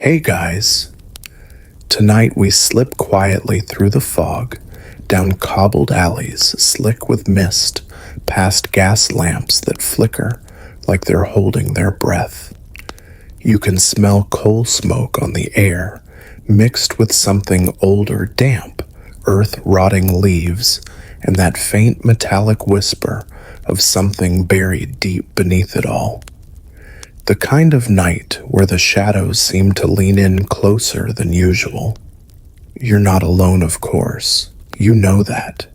Hey guys, tonight we slip quietly through the fog, down cobbled alleys slick with mist, past gas lamps that flicker like they're holding their breath. You can smell coal smoke on the air, mixed with something older damp, earth-rotting leaves, and that faint metallic whisper of something buried deep beneath it all. The kind of night where the shadows seem to lean in closer than usual. You're not alone, of course. You know that.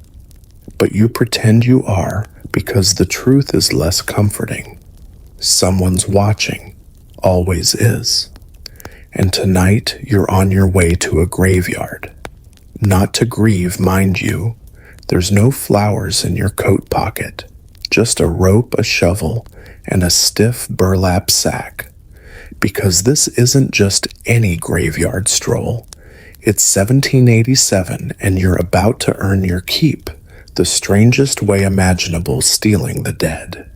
But you pretend you are because the truth is less comforting. Someone's watching. Always is. And tonight you're on your way to a graveyard. Not to grieve, mind you. There's no flowers in your coat pocket. Just a rope, a shovel, and a stiff burlap sack. Because this isn't just any graveyard stroll. It's 1787 and you're about to earn your keep, the strangest way imaginable, stealing the dead.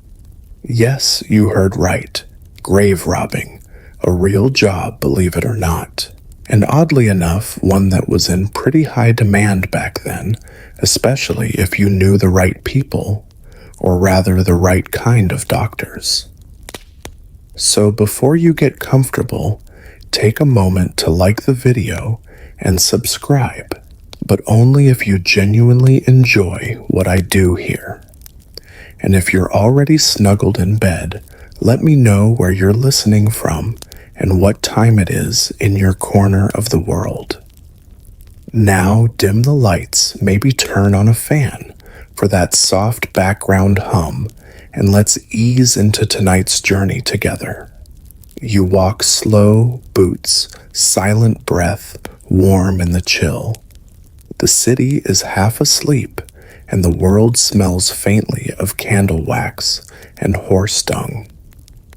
Yes, you heard right. Grave robbing. A real job, believe it or not. And oddly enough, one that was in pretty high demand back then, especially if you knew the right people, or rather the right kind of doctors. So before you get comfortable, take a moment to like the video and subscribe, but only if you genuinely enjoy what I do here. And if you're already snuggled in bed, let me know where you're listening from and what time it is in your corner of the world. Now dim the lights, maybe turn on a fan for that soft background hum, and let's ease into tonight's journey together. You walk slow, boots, silent breath, warm in the chill. The city is half asleep, and the world smells faintly of candle wax and horse dung.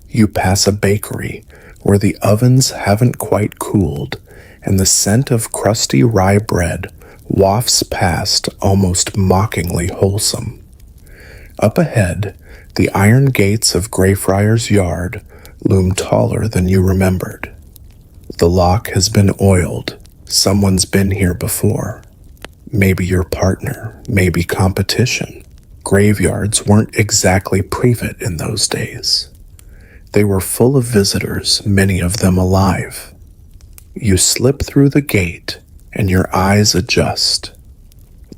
You pass a bakery where the ovens haven't quite cooled, and the scent of crusty rye bread wafts past, almost mockingly wholesome. Up ahead, the iron gates of Greyfriars Yard loom taller than you remembered. The lock has been oiled. Someone's been here before. Maybe your partner, maybe competition. Graveyards weren't exactly private in those days. They were full of visitors, many of them alive. You slip through the gate, and your eyes adjust.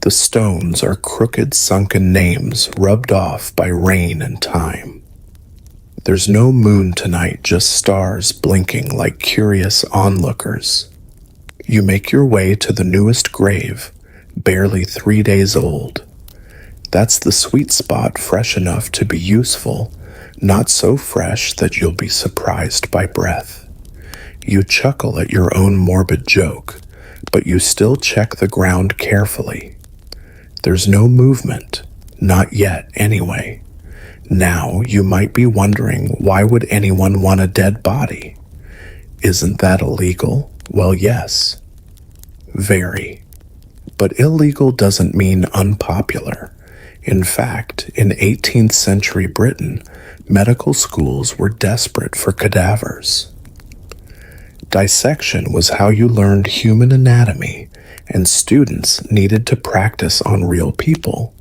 The stones are crooked, sunken names rubbed off by rain and time. There's no moon tonight, just stars blinking like curious onlookers. You make your way to the newest grave, barely 3 days old. That's the sweet spot, fresh enough to be useful, not so fresh that you'll be surprised by breath. You chuckle at your own morbid joke, but you still check the ground carefully. There's no movement, not yet anyway. Now you might be wondering, why would anyone want a dead body? Isn't that illegal? Well, yes. Very. But illegal doesn't mean unpopular. In fact, in 18th century Britain, medical schools were desperate for cadavers. Dissection was how you learned human anatomy, and students needed to practice on real people.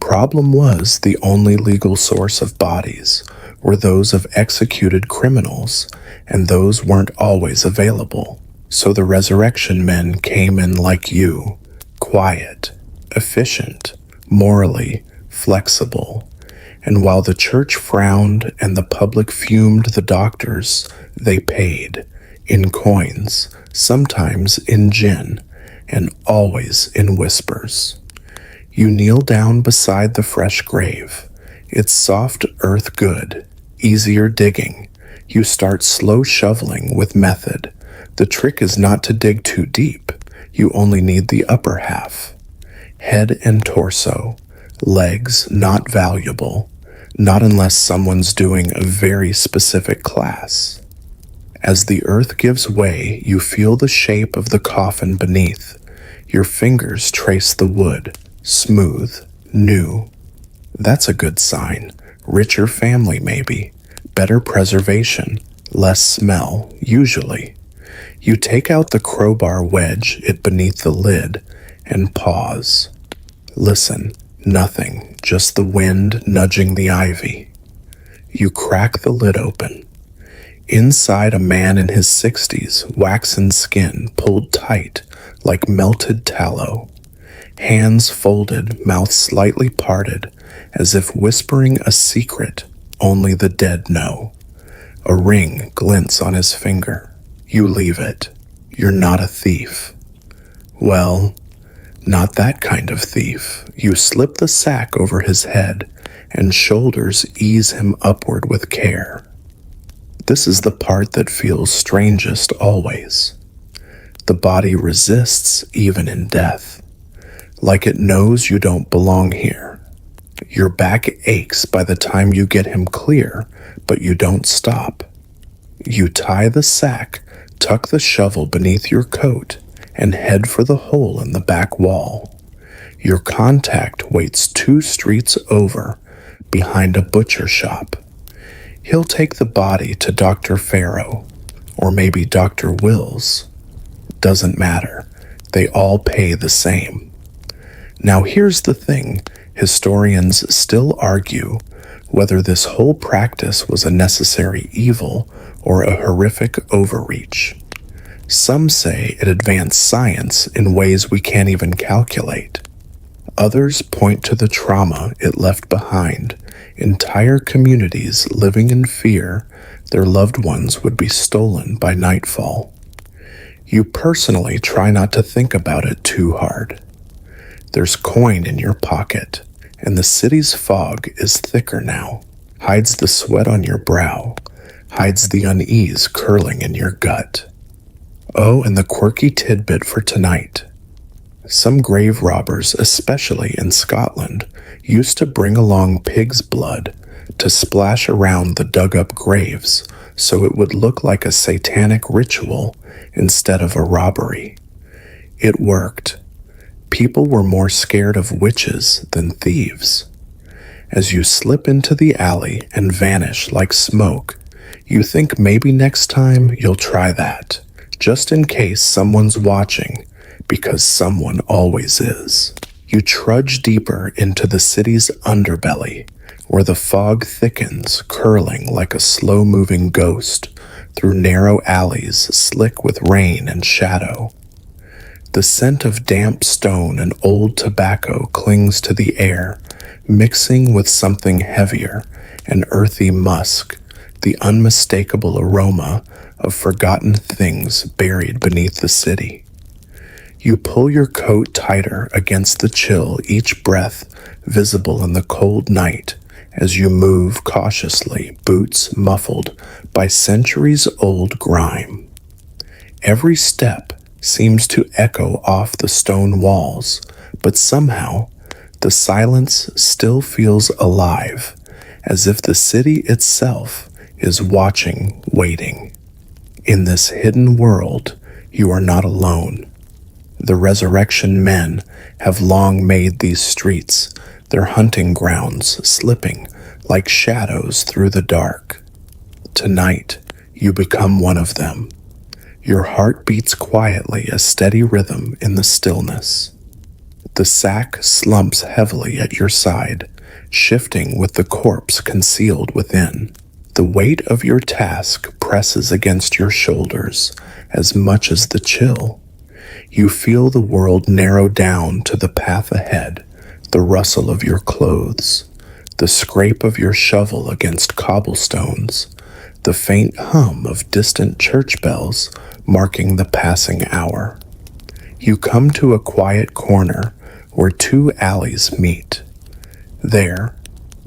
Problem was, the only legal source of bodies were those of executed criminals, and those weren't always available. So the resurrection men came in like you, quiet, efficient, morally flexible. And while the church frowned and the public fumed the doctors, they paid. In coins, sometimes in gin, and always in whispers. You kneel down beside the fresh grave. It's soft earth good, easier digging. You start slow shoveling with method. The trick is not to dig too deep. You only need the upper half. Head and torso. Legs not valuable. Not unless someone's doing a very specific class. As the earth gives way, you feel the shape of the coffin beneath. Your fingers trace the wood, smooth, new. That's a good sign. Richer family, maybe. Better preservation. Less smell, usually. You take out the crowbar, wedge it beneath the lid, and pause. Listen, nothing, just the wind nudging the ivy. You crack the lid open. Inside, a man in his 60s, waxen skin pulled tight like melted tallow. Hands folded, mouth slightly parted, as if whispering a secret only the dead know. A ring glints on his finger. You leave it. You're not a thief. Well, not that kind of thief. You slip the sack over his head, and shoulders ease him upward with care. This is the part that feels strangest always. The body resists even in death, like it knows you don't belong here. Your back aches by the time you get him clear, but you don't stop. You tie the sack, tuck the shovel beneath your coat, and head for the hole in the back wall. Your contact waits 2 streets over, behind a butcher shop. He'll take the body to Dr. Farrow, or maybe Dr. Wills. Doesn't matter. They all pay the same. Now here's the thing. Historians still argue whether this whole practice was a necessary evil or a horrific overreach. Some say it advanced science in ways we can't even calculate. Others point to the trauma it left behind, entire communities living in fear their loved ones would be stolen by nightfall. You personally try not to think about it too hard. There's coin in your pocket, and the city's fog is thicker now, hides the sweat on your brow, hides the unease curling in your gut. Oh, and the quirky tidbit for tonight. Some grave robbers, especially in Scotland, used to bring along pig's blood to splash around the dug-up graves so it would look like a satanic ritual instead of a robbery. It worked. People were more scared of witches than thieves. As you slip into the alley and vanish like smoke, you think maybe next time you'll try that, just in case someone's watching, because someone always is. You trudge deeper into the city's underbelly, where the fog thickens, curling like a slow-moving ghost through narrow alleys slick with rain and shadow. The scent of damp stone and old tobacco clings to the air, mixing with something heavier, an earthy musk, the unmistakable aroma of forgotten things buried beneath the city. You pull your coat tighter against the chill, each breath visible in the cold night as you move cautiously, boots muffled by centuries-old grime. Every step seems to echo off the stone walls, but somehow the silence still feels alive, as if the city itself is watching, waiting. In this hidden world, you are not alone. The resurrection men have long made these streets their hunting grounds, slipping like shadows through the dark. Tonight, you become one of them. Your heart beats quietly, a steady rhythm in the stillness. The sack slumps heavily at your side, shifting with the corpse concealed within. The weight of your task presses against your shoulders as much as the chill. You feel the world narrow down to the path ahead, the rustle of your clothes, the scrape of your shovel against cobblestones, the faint hum of distant church bells marking the passing hour. You come to a quiet corner where 2 alleys meet. There,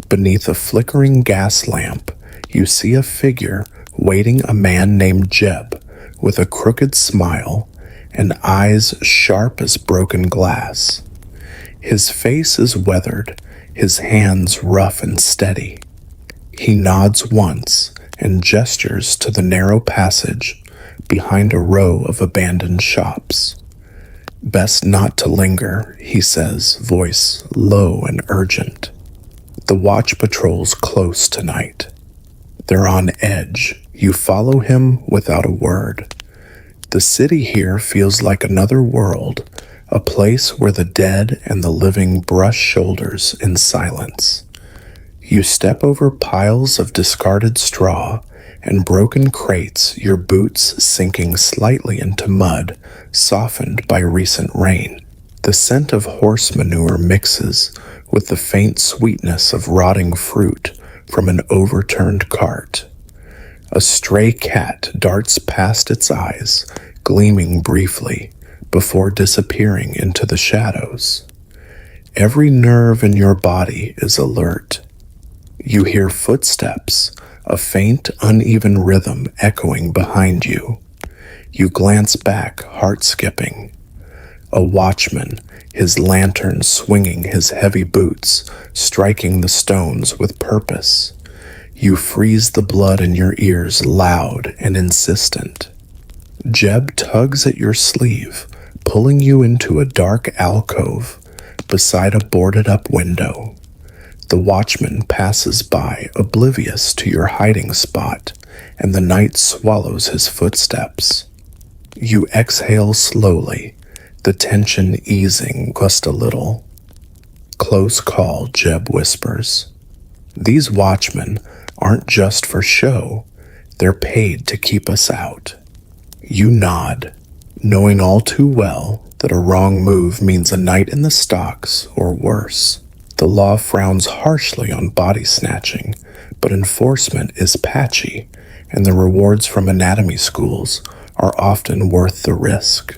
beneath a flickering gas lamp, you see a figure waiting, a man named Jeb, with a crooked smile and eyes sharp as broken glass. His face is weathered, his hands rough and steady. He nods once and gestures to the narrow passage behind a row of abandoned shops. Best not to linger, he says, voice low and urgent. The watch patrol's close tonight. They're on edge. You follow him without a word. The city here feels like another world, a place where the dead and the living brush shoulders in silence. You step over piles of discarded straw and broken crates, your boots sinking slightly into mud, softened by recent rain. The scent of horse manure mixes with the faint sweetness of rotting fruit from an overturned cart. A stray cat darts past its eyes, gleaming briefly, before disappearing into the shadows. Every nerve in your body is alert. You hear footsteps, a faint, uneven rhythm echoing behind you. You glance back, heart skipping. A watchman, his lantern swinging his heavy boots, striking the stones with purpose. You freeze the blood in your ears, loud and insistent. Jeb tugs at your sleeve, pulling you into a dark alcove beside a boarded-up window. The watchman passes by, oblivious to your hiding spot, and the night swallows his footsteps. You exhale slowly, the tension easing just a little. "Close call," Jeb whispers. "These watchmen aren't just for show, they're paid to keep us out." You nod, knowing all too well that a wrong move means a night in the stocks or worse. The law frowns harshly on body snatching, but enforcement is patchy, and the rewards from anatomy schools are often worth the risk.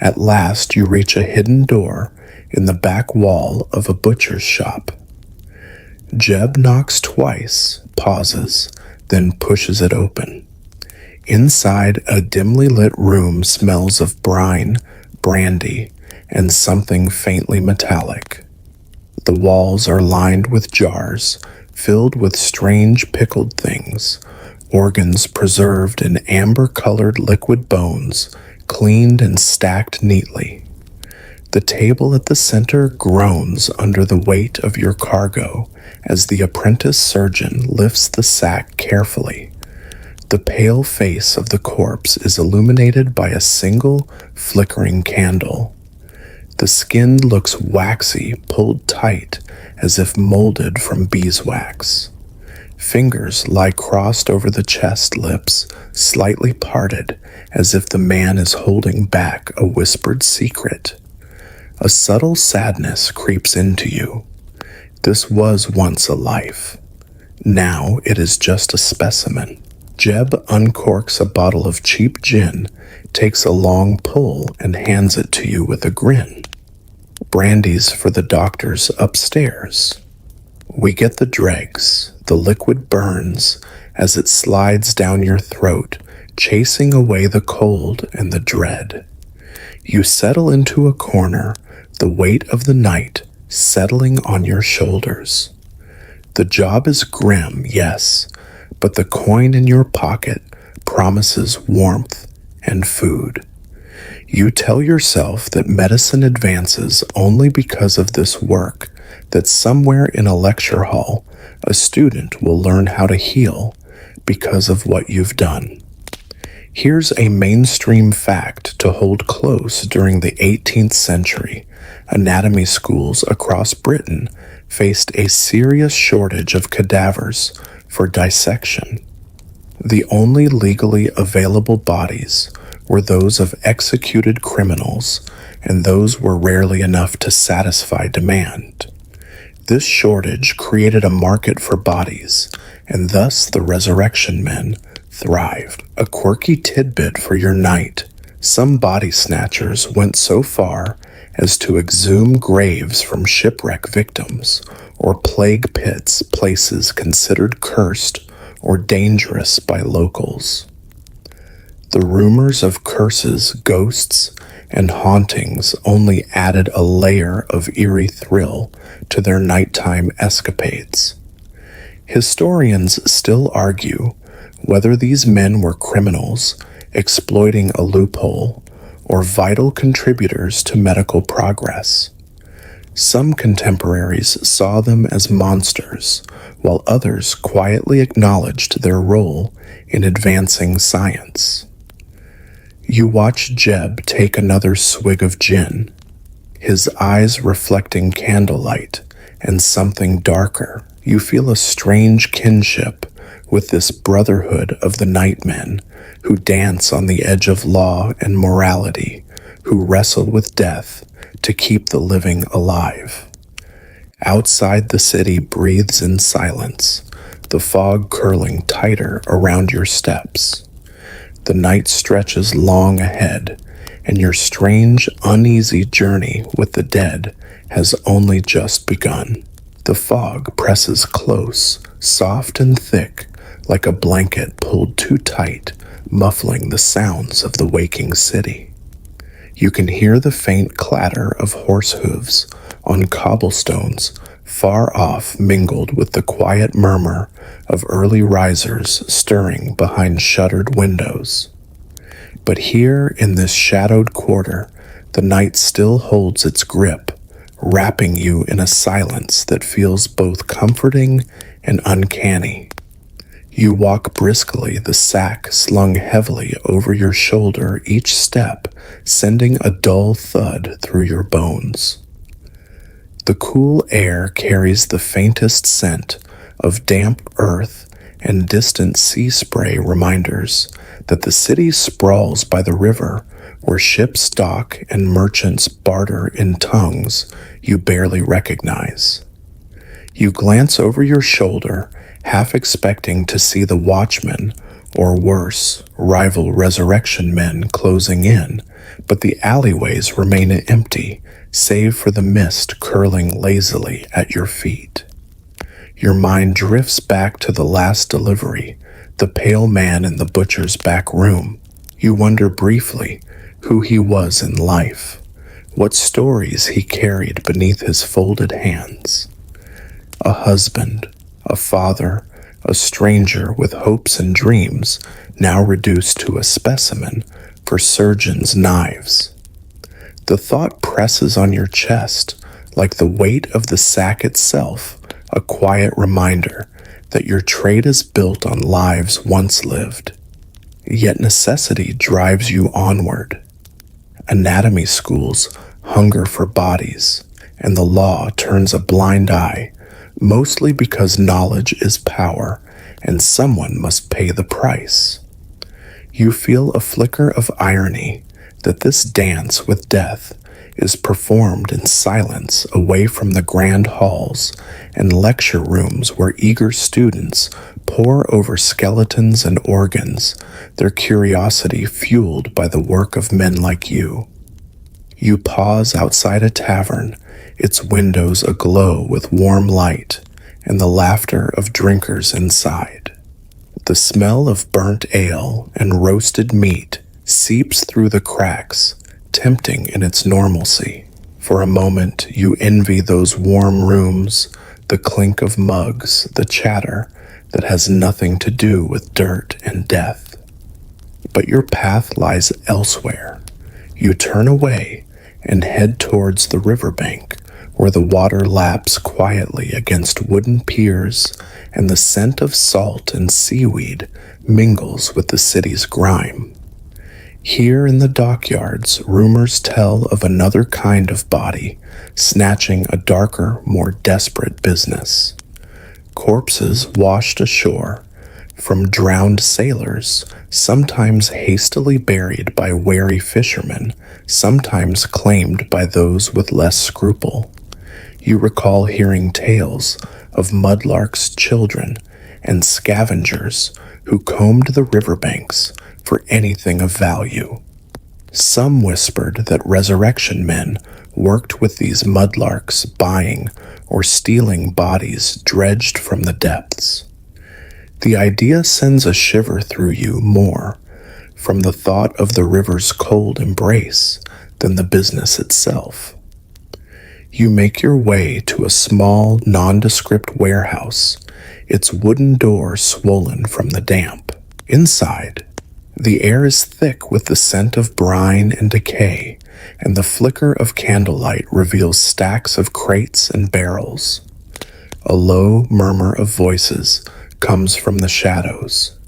At last, you reach a hidden door in the back wall of a butcher's shop. Jeb knocks twice, pauses, then pushes it open. Inside, a dimly lit room smells of brine, brandy, and something faintly metallic. The walls are lined with jars filled with strange pickled things, organs preserved in amber-colored liquid bones, cleaned and stacked neatly. The table at the center groans under the weight of your cargo as the apprentice surgeon lifts the sack carefully. The pale face of the corpse is illuminated by a single flickering candle. The skin looks waxy, pulled tight, as if molded from beeswax. Fingers lie crossed over the chest lips, slightly parted, as if the man is holding back a whispered secret. A subtle sadness creeps into you. This was once a life. Now it is just a specimen. Jeb uncorks a bottle of cheap gin, takes a long pull, and hands it to you with a grin. "Brandy's for the doctors upstairs." We get the dregs. The liquid burns as it slides down your throat, chasing away the cold and the dread. You settle into a corner, the weight of the night settling on your shoulders. The job is grim, yes, but the coin in your pocket promises warmth and food. You tell yourself that medicine advances only because of this work, that somewhere in a lecture hall, a student will learn how to heal because of what you've done. Here's a mainstream fact to hold close during the 18th century. Anatomy schools across Britain faced a serious shortage of cadavers for dissection. The only legally available bodies were those of executed criminals, and those were rarely enough to satisfy demand. This shortage created a market for bodies, and thus the resurrection men thrived. A quirky tidbit for your night: some body snatchers went so far as to exhume graves from shipwreck victims or plague pits, places considered cursed or dangerous by locals. The rumors of curses, ghosts, and hauntings only added a layer of eerie thrill to their nighttime escapades. Historians still argue whether these men were criminals exploiting a loophole or vital contributors to medical progress. Some contemporaries saw them as monsters, while others quietly acknowledged their role in advancing science. You watch Jeb take another swig of gin, his eyes reflecting candlelight and something darker. You feel a strange kinship with this brotherhood of the nightmen who dance on the edge of law and morality, who wrestle with death to keep the living alive. Outside, the city breathes in silence, the fog curling tighter around your steps. The night stretches long ahead, and your strange, uneasy journey with the dead has only just begun. The fog presses close, soft and thick, like a blanket pulled too tight, muffling the sounds of the waking city. You can hear the faint clatter of horse hooves on cobblestones far off, mingled with the quiet murmur of early risers stirring behind shuttered windows. But here in this shadowed quarter, the night still holds its grip, wrapping you in a silence that feels both comforting and uncanny. You walk briskly, the sack slung heavily over your shoulder each step, sending a dull thud through your bones. The cool air carries the faintest scent of damp earth and distant sea spray reminders that the city sprawls by the river where ships dock and merchants barter in tongues you barely recognize. You glance over your shoulder, half expecting to see the watchmen, or worse, rival resurrection men closing in, but the alleyways remain empty, save for the mist curling lazily at your feet. Your mind drifts back to the last delivery, the pale man in the butcher's back room. You wonder briefly who he was in life, what stories he carried beneath his folded hands. A husband, a father, a stranger with hopes and dreams, now reduced to a specimen for surgeons' knives. The thought presses on your chest like the weight of the sack itself, a quiet reminder that your trade is built on lives once lived. Yet necessity drives you onward. Anatomy schools hunger for bodies, and the law turns a blind eye, mostly because knowledge is power, and someone must pay the price. You feel a flicker of irony that this dance with death is performed in silence away from the grand halls and lecture rooms where eager students pore over skeletons and organs, their curiosity fueled by the work of men like you. You pause outside a tavern, its windows aglow with warm light and the laughter of drinkers inside. The smell of burnt ale and roasted meat seeps through the cracks, tempting in its normalcy. For a moment, you envy those warm rooms, the clink of mugs, the chatter that has nothing to do with dirt and death. But your path lies elsewhere. You turn away and head towards the riverbank, where the water laps quietly against wooden piers and the scent of salt and seaweed mingles with the city's grime. Here in the dockyards, rumors tell of another kind of body, snatching a darker, more desperate business. Corpses washed ashore, from drowned sailors, sometimes hastily buried by wary fishermen, sometimes claimed by those with less scruple. You recall hearing tales of mudlarks' children and scavengers who combed the riverbanks for anything of value. Some whispered that resurrection men worked with these mudlarks, buying or stealing bodies dredged from the depths. The idea sends a shiver through you more from the thought of the river's cold embrace than the business itself. You make your way to a small, nondescript warehouse, its wooden door swollen from the damp. Inside, the air is thick with the scent of brine and decay, and the flicker of candlelight reveals stacks of crates and barrels. A low murmur of voices comes from the shadows.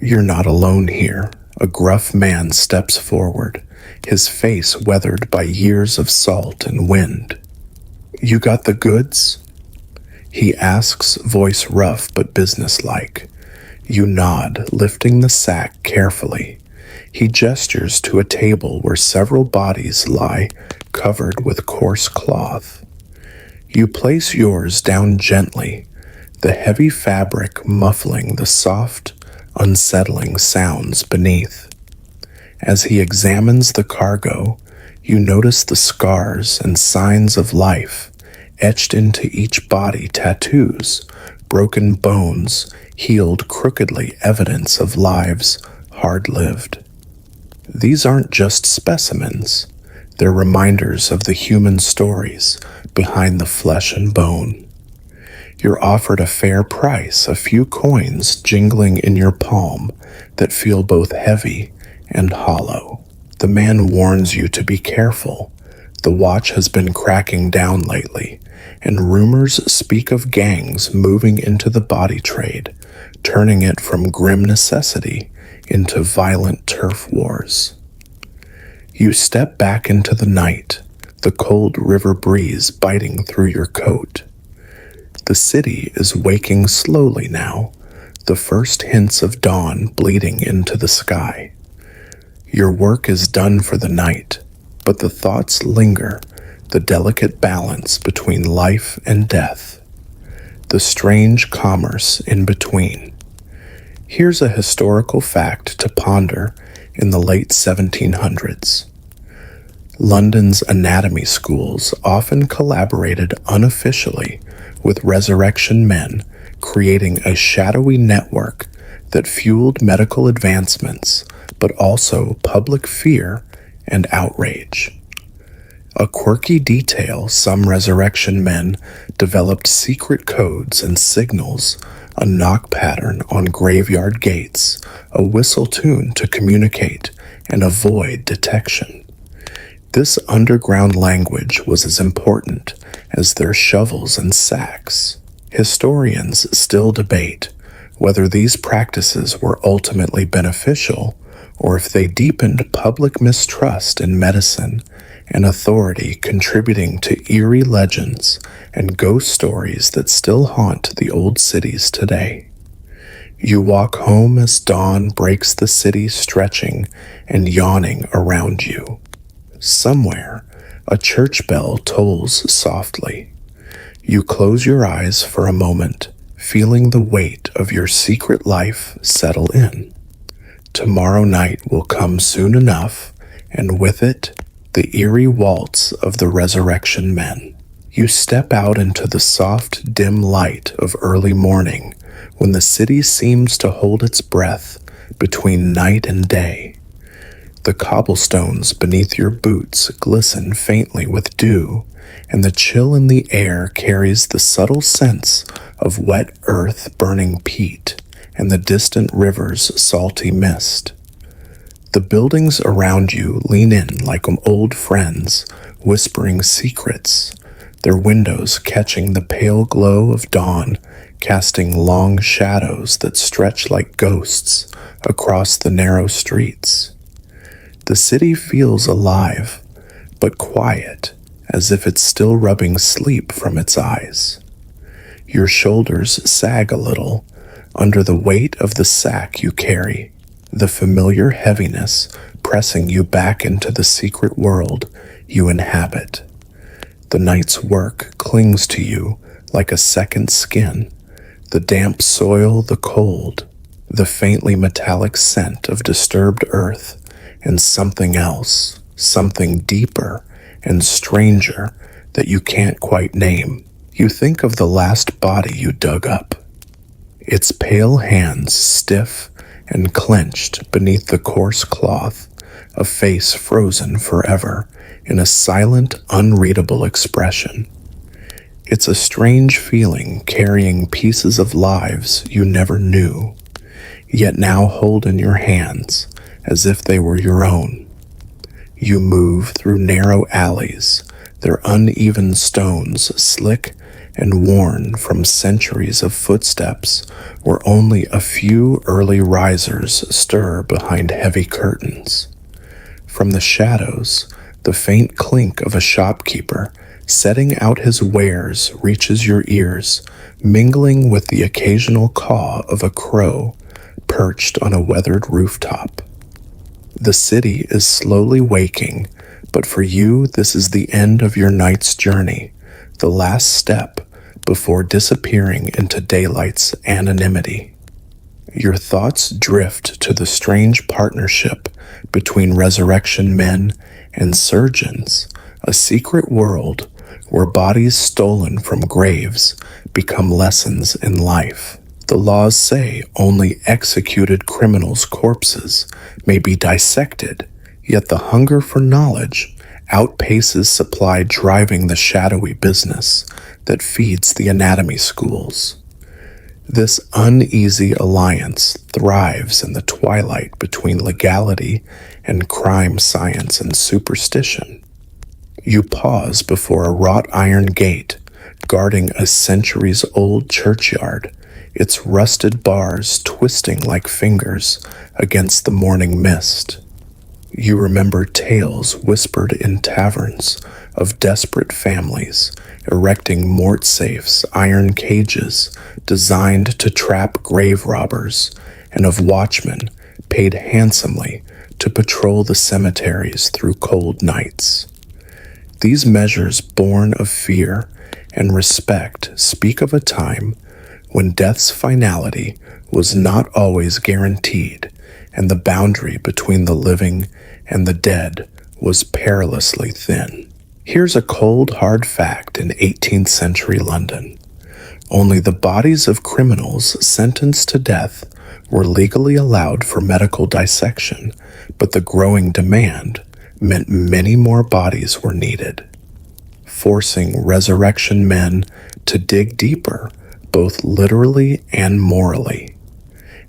You're not alone here. A gruff man steps forward, his face weathered by years of salt and wind. "You got the goods?" he asks, voice rough but businesslike. You nod, lifting the sack carefully. He gestures to a table where several bodies lie, covered with coarse cloth. You place yours down gently, the heavy fabric muffling the soft, unsettling sounds beneath. As he examines the cargo, you notice the scars and signs of life etched into each body: tattoos, broken bones, healed crookedly, evidence of lives hard-lived. These aren't just specimens, they're reminders of the human stories behind the flesh and bone. You're offered a fair price, a few coins jingling in your palm that feel both heavy and hollow. The man warns you to be careful. The watch has been cracking down lately, and rumors speak of gangs moving into the body trade, turning it from grim necessity into violent turf wars. You step back into the night, the cold river breeze biting through your coat. The city is waking slowly now, the first hints of dawn bleeding into the sky. Your work is done for the night, but the thoughts linger, the delicate balance between life and death, the strange commerce in between. Here's a historical fact to ponder in the late 1700s. London's anatomy schools often collaborated unofficially with resurrection men, creating a shadowy network that fueled medical advancements, but also public fear and outrage. A quirky detail: some resurrection men developed secret codes and signals, a knock pattern on graveyard gates, a whistle tune to communicate and avoid detection. This underground language was as important as their shovels and sacks. Historians still debate whether these practices were ultimately beneficial or if they deepened public mistrust in medicine and authority, contributing to eerie legends and ghost stories that still haunt the old cities today. You walk home as dawn breaks the city, stretching and yawning around you. Somewhere, a church bell tolls softly. You close your eyes for a moment, feeling the weight of your secret life settle in. Tomorrow night will come soon enough, and with it, the eerie waltz of the resurrection men. You step out into the soft, dim light of early morning, when the city seems to hold its breath between night and day. The cobblestones beneath your boots glisten faintly with dew, and the chill in the air carries the subtle sense of wet earth, burning peat, and the distant river's salty mist. The buildings around you lean in like old friends, whispering secrets, their windows catching the pale glow of dawn, casting long shadows that stretch like ghosts across the narrow streets. The city feels alive, but quiet, as if it's still rubbing sleep from its eyes. Your shoulders sag a little under the weight of the sack you carry, the familiar heaviness pressing you back into the secret world you inhabit. The night's work clings to you like a second skin, the damp soil, the cold, the faintly metallic scent of disturbed earth, and something else, something deeper and stranger that you can't quite name. You think of the last body you dug up, its pale hands stiff and clenched beneath the coarse cloth, a face frozen forever in a silent, unreadable expression. It's a strange feeling, carrying pieces of lives you never knew, yet now hold in your hands as if they were your own. You move through narrow alleys, their uneven stones slick and worn from centuries of footsteps where only a few early risers stir behind heavy curtains. From the shadows, the faint clink of a shopkeeper setting out his wares reaches your ears, mingling with the occasional caw of a crow perched on a weathered rooftop. The city is slowly waking, but for you this is the end of your night's journey, the last step before disappearing into daylight's anonymity. Your thoughts drift to the strange partnership between resurrection men and surgeons, a secret world where bodies stolen from graves become lessons in life. The laws say only executed criminals' corpses may be dissected, yet the hunger for knowledge outpaces supply, driving the shadowy business that feeds the anatomy schools. This uneasy alliance thrives in the twilight between legality and crime science and superstition. You pause before a wrought iron gate guarding a centuries-old churchyard, its rusted bars twisting like fingers against the morning mist. You remember tales whispered in taverns of desperate families erecting mort safes, iron cages designed to trap grave robbers, and of watchmen paid handsomely to patrol the cemeteries through cold nights. These measures born of fear and respect speak of a time when death's finality was not always guaranteed, and the boundary between the living and the dead was perilously thin. Here's a cold, hard fact in 18th century London. Only the bodies of criminals sentenced to death were legally allowed for medical dissection, but the growing demand meant many more bodies were needed, forcing resurrection men to dig deeper, both literally and morally.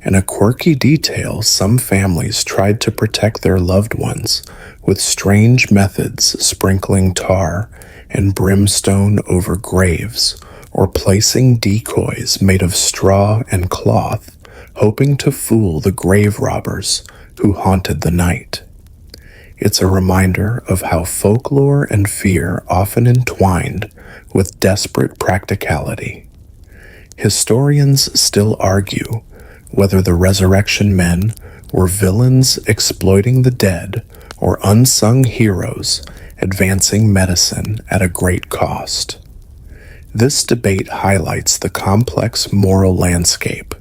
In a quirky detail, some families tried to protect their loved ones with strange methods, sprinkling tar and brimstone over graves, or placing decoys made of straw and cloth, hoping to fool the grave robbers who haunted the night. It's a reminder of how folklore and fear often entwined with desperate practicality. Historians still argue whether the resurrection men were villains exploiting the dead or unsung heroes advancing medicine at a great cost. This debate highlights the complex moral landscape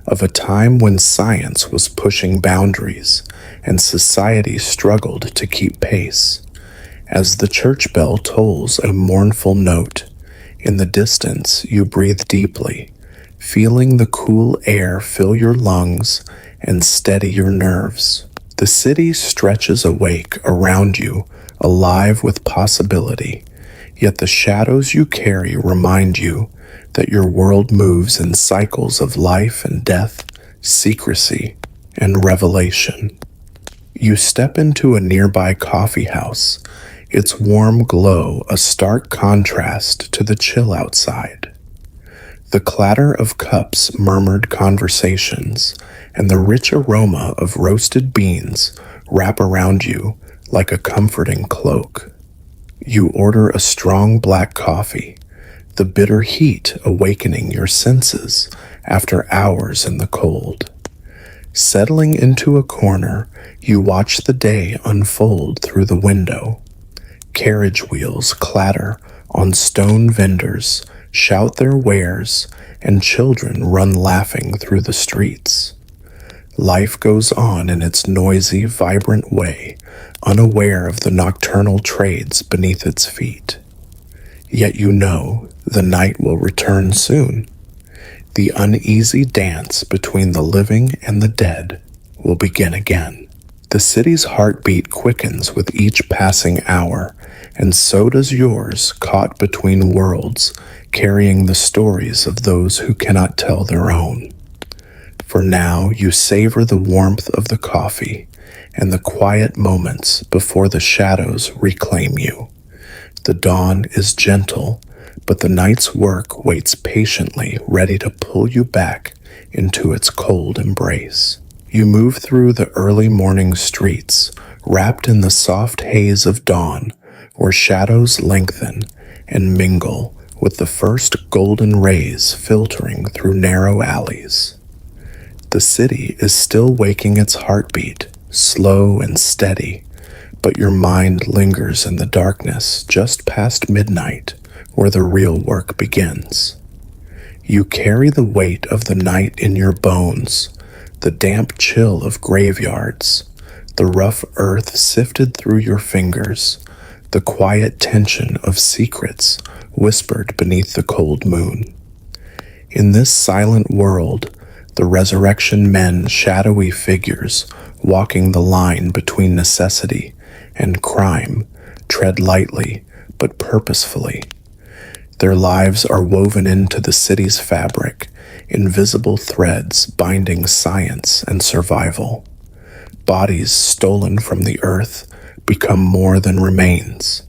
of a time when science was pushing boundaries and society struggled to keep pace. As the church bell tolls a mournful note, in the distance you breathe deeply, feeling the cool air fill your lungs and steady your nerves. The city stretches awake around you, alive with possibility, yet the shadows you carry remind you that your world moves in cycles of life and death, secrecy and revelation. You step into a nearby coffee house, its warm glow a stark contrast to the chill outside. The clatter of cups, murmured conversations, and the rich aroma of roasted beans wrap around you like a comforting cloak. You order a strong black coffee, the bitter heat awakening your senses after hours in the cold. Settling into a corner, you watch the day unfold through the window. Carriage wheels clatter on stone vendors, shout their wares, and children run laughing through the streets. Life goes on in its noisy, vibrant way, unaware of the nocturnal trades beneath its feet. Yet you know the night will return soon. The uneasy dance between the living and the dead will begin again. The city's heartbeat quickens with each passing hour, and so does yours, caught between worlds, carrying the stories of those who cannot tell their own. For now you savor the warmth of the coffee and the quiet moments before the shadows reclaim you. The dawn is gentle, but the night's work waits patiently, ready to pull you back into its cold embrace. You move through the early morning streets, wrapped in the soft haze of dawn, where shadows lengthen and mingle with the first golden rays filtering through narrow alleys. The city is still waking its heartbeat, slow and steady, but your mind lingers in the darkness just past midnight, where the real work begins. You carry the weight of the night in your bones, the damp chill of graveyards, the rough earth sifted through your fingers, the quiet tension of secrets whispered beneath the cold moon. In this silent world, the resurrection men, shadowy figures, walking the line between necessity and crime, tread lightly but purposefully. Their lives are woven into the city's fabric, invisible threads binding science and survival. Bodies stolen from the earth become more than remains.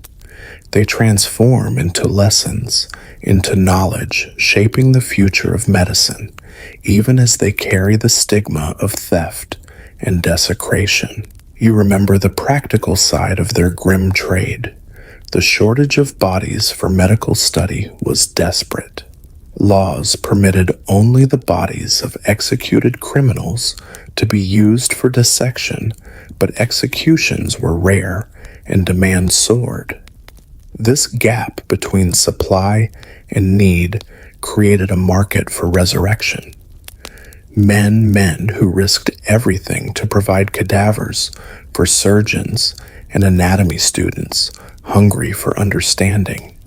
They transform into lessons, into knowledge, shaping the future of medicine, even as they carry the stigma of theft and desecration. You remember the practical side of their grim trade. The shortage of bodies for medical study was desperate. Laws permitted only the bodies of executed criminals to be used for dissection, but executions were rare and demand soared. This gap between supply and need created a market for resurrection. Men who risked everything to provide cadavers for surgeons and anatomy students hungry for understanding.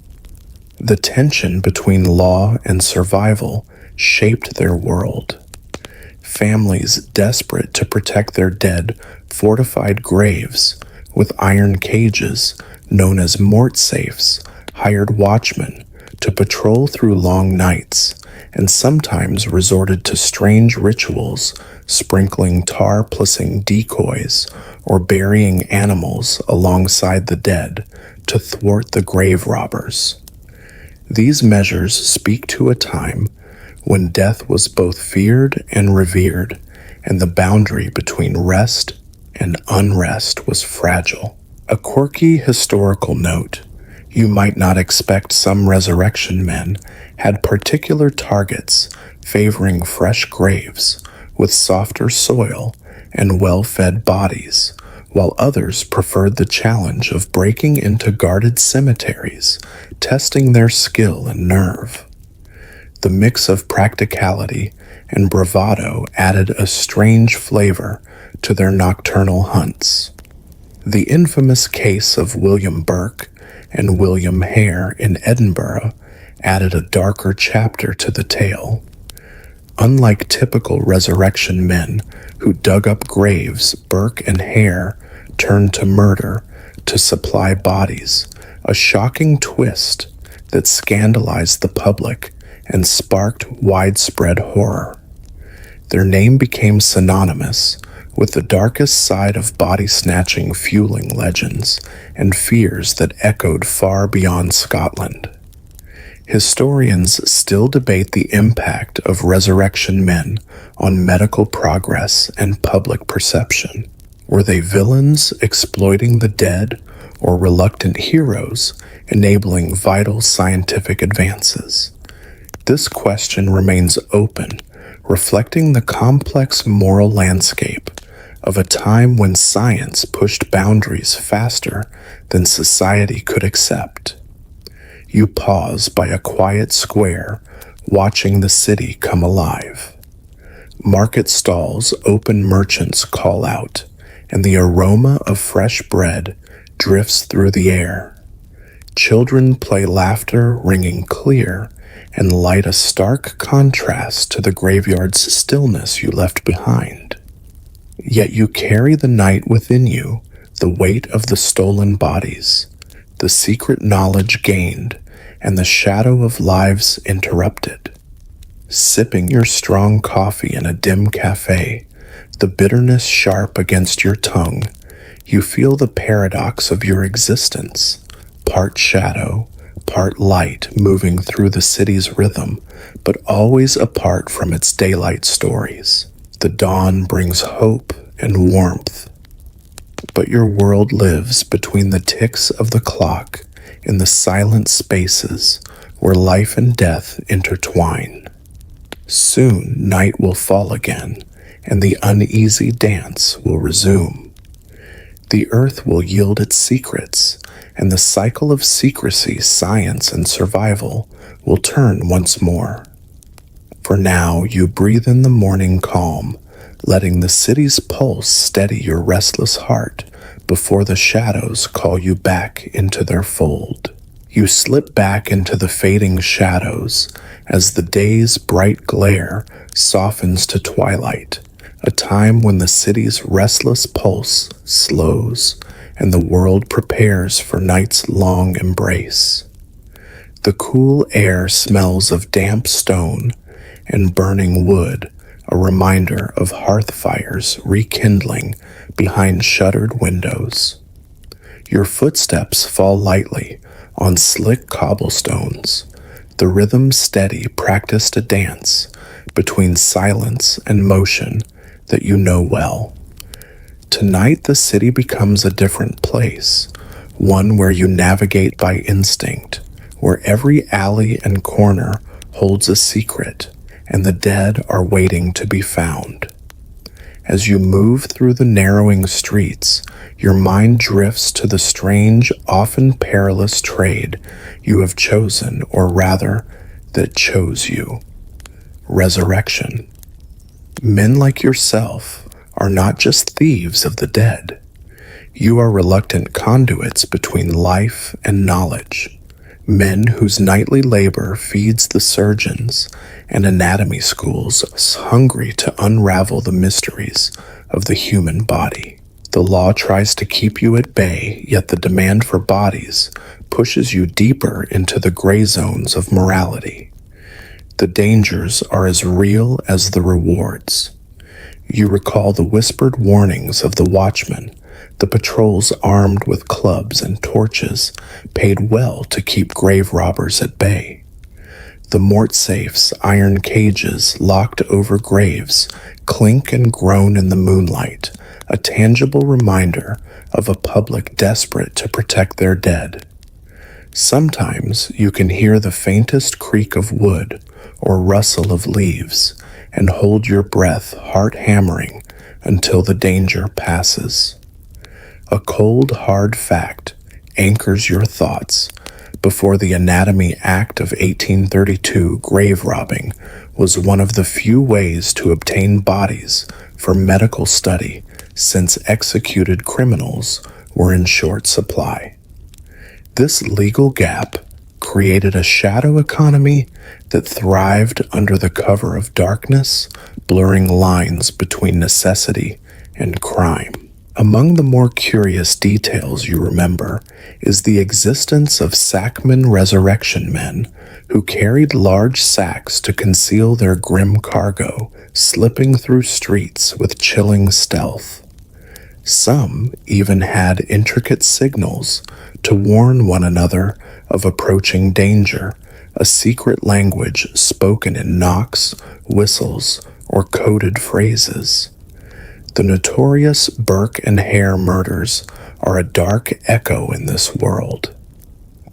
The tension between law and survival shaped their world. Families desperate to protect their dead fortified graves with iron cages known as mort safes, hired watchmen to patrol through long nights, and sometimes resorted to strange rituals, sprinkling tar-plussing decoys or burying animals alongside the dead to thwart the grave robbers. These measures speak to a time when death was both feared and revered, and the boundary between rest and unrest was fragile. A quirky historical note: you might not expect some resurrection men had particular targets favoring fresh graves with softer soil and well-fed bodies, while others preferred the challenge of breaking into guarded cemeteries, testing their skill and nerve. The mix of practicality and bravado added a strange flavor to their nocturnal hunts. The infamous case of William Burke and William Hare in Edinburgh added a darker chapter to the tale. Unlike typical resurrection men who dug up graves, Burke and Hare turned to murder to supply bodies, a shocking twist that scandalized the public and sparked widespread horror. Their name became synonymous with the darkest side of body-snatching, fueling legends and fears that echoed far beyond Scotland. Historians still debate the impact of resurrection men on medical progress and public perception. Were they villains exploiting the dead, or reluctant heroes enabling vital scientific advances? This question remains open, reflecting the complex moral landscape of a time when science pushed boundaries faster than society could accept. You pause by a quiet square, watching the city come alive. Market stalls open, merchants call out, and the aroma of fresh bread drifts through the air. Children play, laughter ringing clear and light, a stark contrast to the graveyard's stillness you left behind. Yet you carry the night within you, the weight of the stolen bodies, the secret knowledge gained, and the shadow of lives interrupted. Sipping your strong coffee in a dim cafe, the bitterness sharp against your tongue, you feel the paradox of your existence, part shadow, part light moving through the city's rhythm, but always apart from its daylight stories. The dawn brings hope and warmth, but your world lives between the ticks of the clock in the silent spaces where life and death intertwine. Soon night will fall again, and the uneasy dance will resume. The earth will yield its secrets, and the cycle of secrecy, science, and survival will turn once more. For now, you breathe in the morning calm, letting the city's pulse steady your restless heart before the shadows call you back into their fold. You slip back into the fading shadows as the day's bright glare softens to twilight, a time when the city's restless pulse slows and the world prepares for night's long embrace. The cool air smells of damp stone and burning wood, a reminder of hearth fires rekindling behind shuttered windows. Your footsteps fall lightly on slick cobblestones, the rhythm steady, practiced a dance between silence and motion that you know well. Tonight the city becomes a different place, one where you navigate by instinct, where every alley and corner holds a secret, and the dead are waiting to be found. As you move through the narrowing streets, your mind drifts to the strange, often perilous trade you have chosen, or rather, that chose you. Resurrection. Men like yourself are not just thieves of the dead. You are reluctant conduits between life and knowledge. Men whose nightly labor feeds the surgeons and anatomy schools, hungry to unravel the mysteries of the human body. The law tries to keep you at bay, yet the demand for bodies pushes you deeper into the gray zones of morality. The dangers are as real as the rewards. You recall the whispered warnings of the watchmen, the patrols armed with clubs and torches paid well to keep grave robbers at bay. The mort safes, iron cages locked over graves, clink and groan in the moonlight, a tangible reminder of a public desperate to protect their dead. Sometimes you can hear the faintest creak of wood or rustle of leaves and hold your breath, heart hammering, until the danger passes. A cold, hard fact anchors your thoughts. Before the Anatomy Act of 1832, grave robbing was one of the few ways to obtain bodies for medical study, since executed criminals were in short supply. This legal gap created a shadow economy that thrived under the cover of darkness, blurring lines between necessity and crime. Among the more curious details you remember is the existence of sackman resurrection men who carried large sacks to conceal their grim cargo, slipping through streets with chilling stealth. Some even had intricate signals to warn one another of approaching danger, a secret language spoken in knocks, whistles, or coded phrases. The notorious Burke and Hare murders are a dark echo in this world.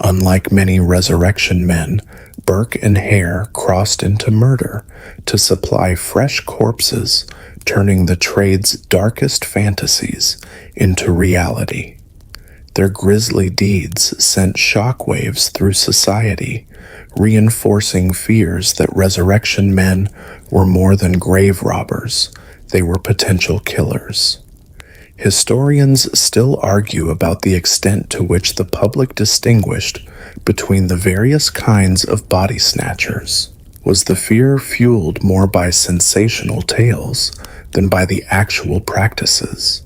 Unlike many resurrection men, Burke and Hare crossed into murder to supply fresh corpses, turning the trade's darkest fantasies into reality. Their grisly deeds sent shockwaves through society, reinforcing fears that resurrection men were more than grave robbers. They were potential killers. Historians still argue about the extent to which the public distinguished between the various kinds of body snatchers. Was the fear fueled more by sensational tales than by the actual practices?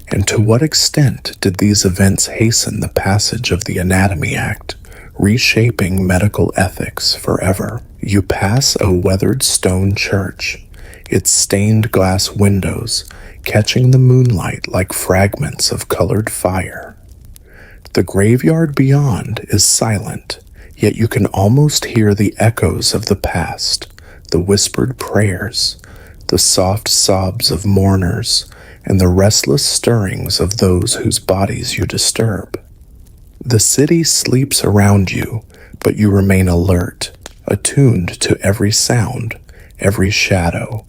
And to what extent did these events hasten the passage of the Anatomy Act, reshaping medical ethics forever? You pass a weathered stone church, its stained glass windows catching the moonlight like fragments of colored fire. The graveyard beyond is silent, Yet you can almost hear the echoes of the past, the whispered prayers, the soft sobs of mourners, and the restless stirrings of those whose bodies you disturb. The city sleeps around you, but you remain alert, attuned to every sound, every shadow.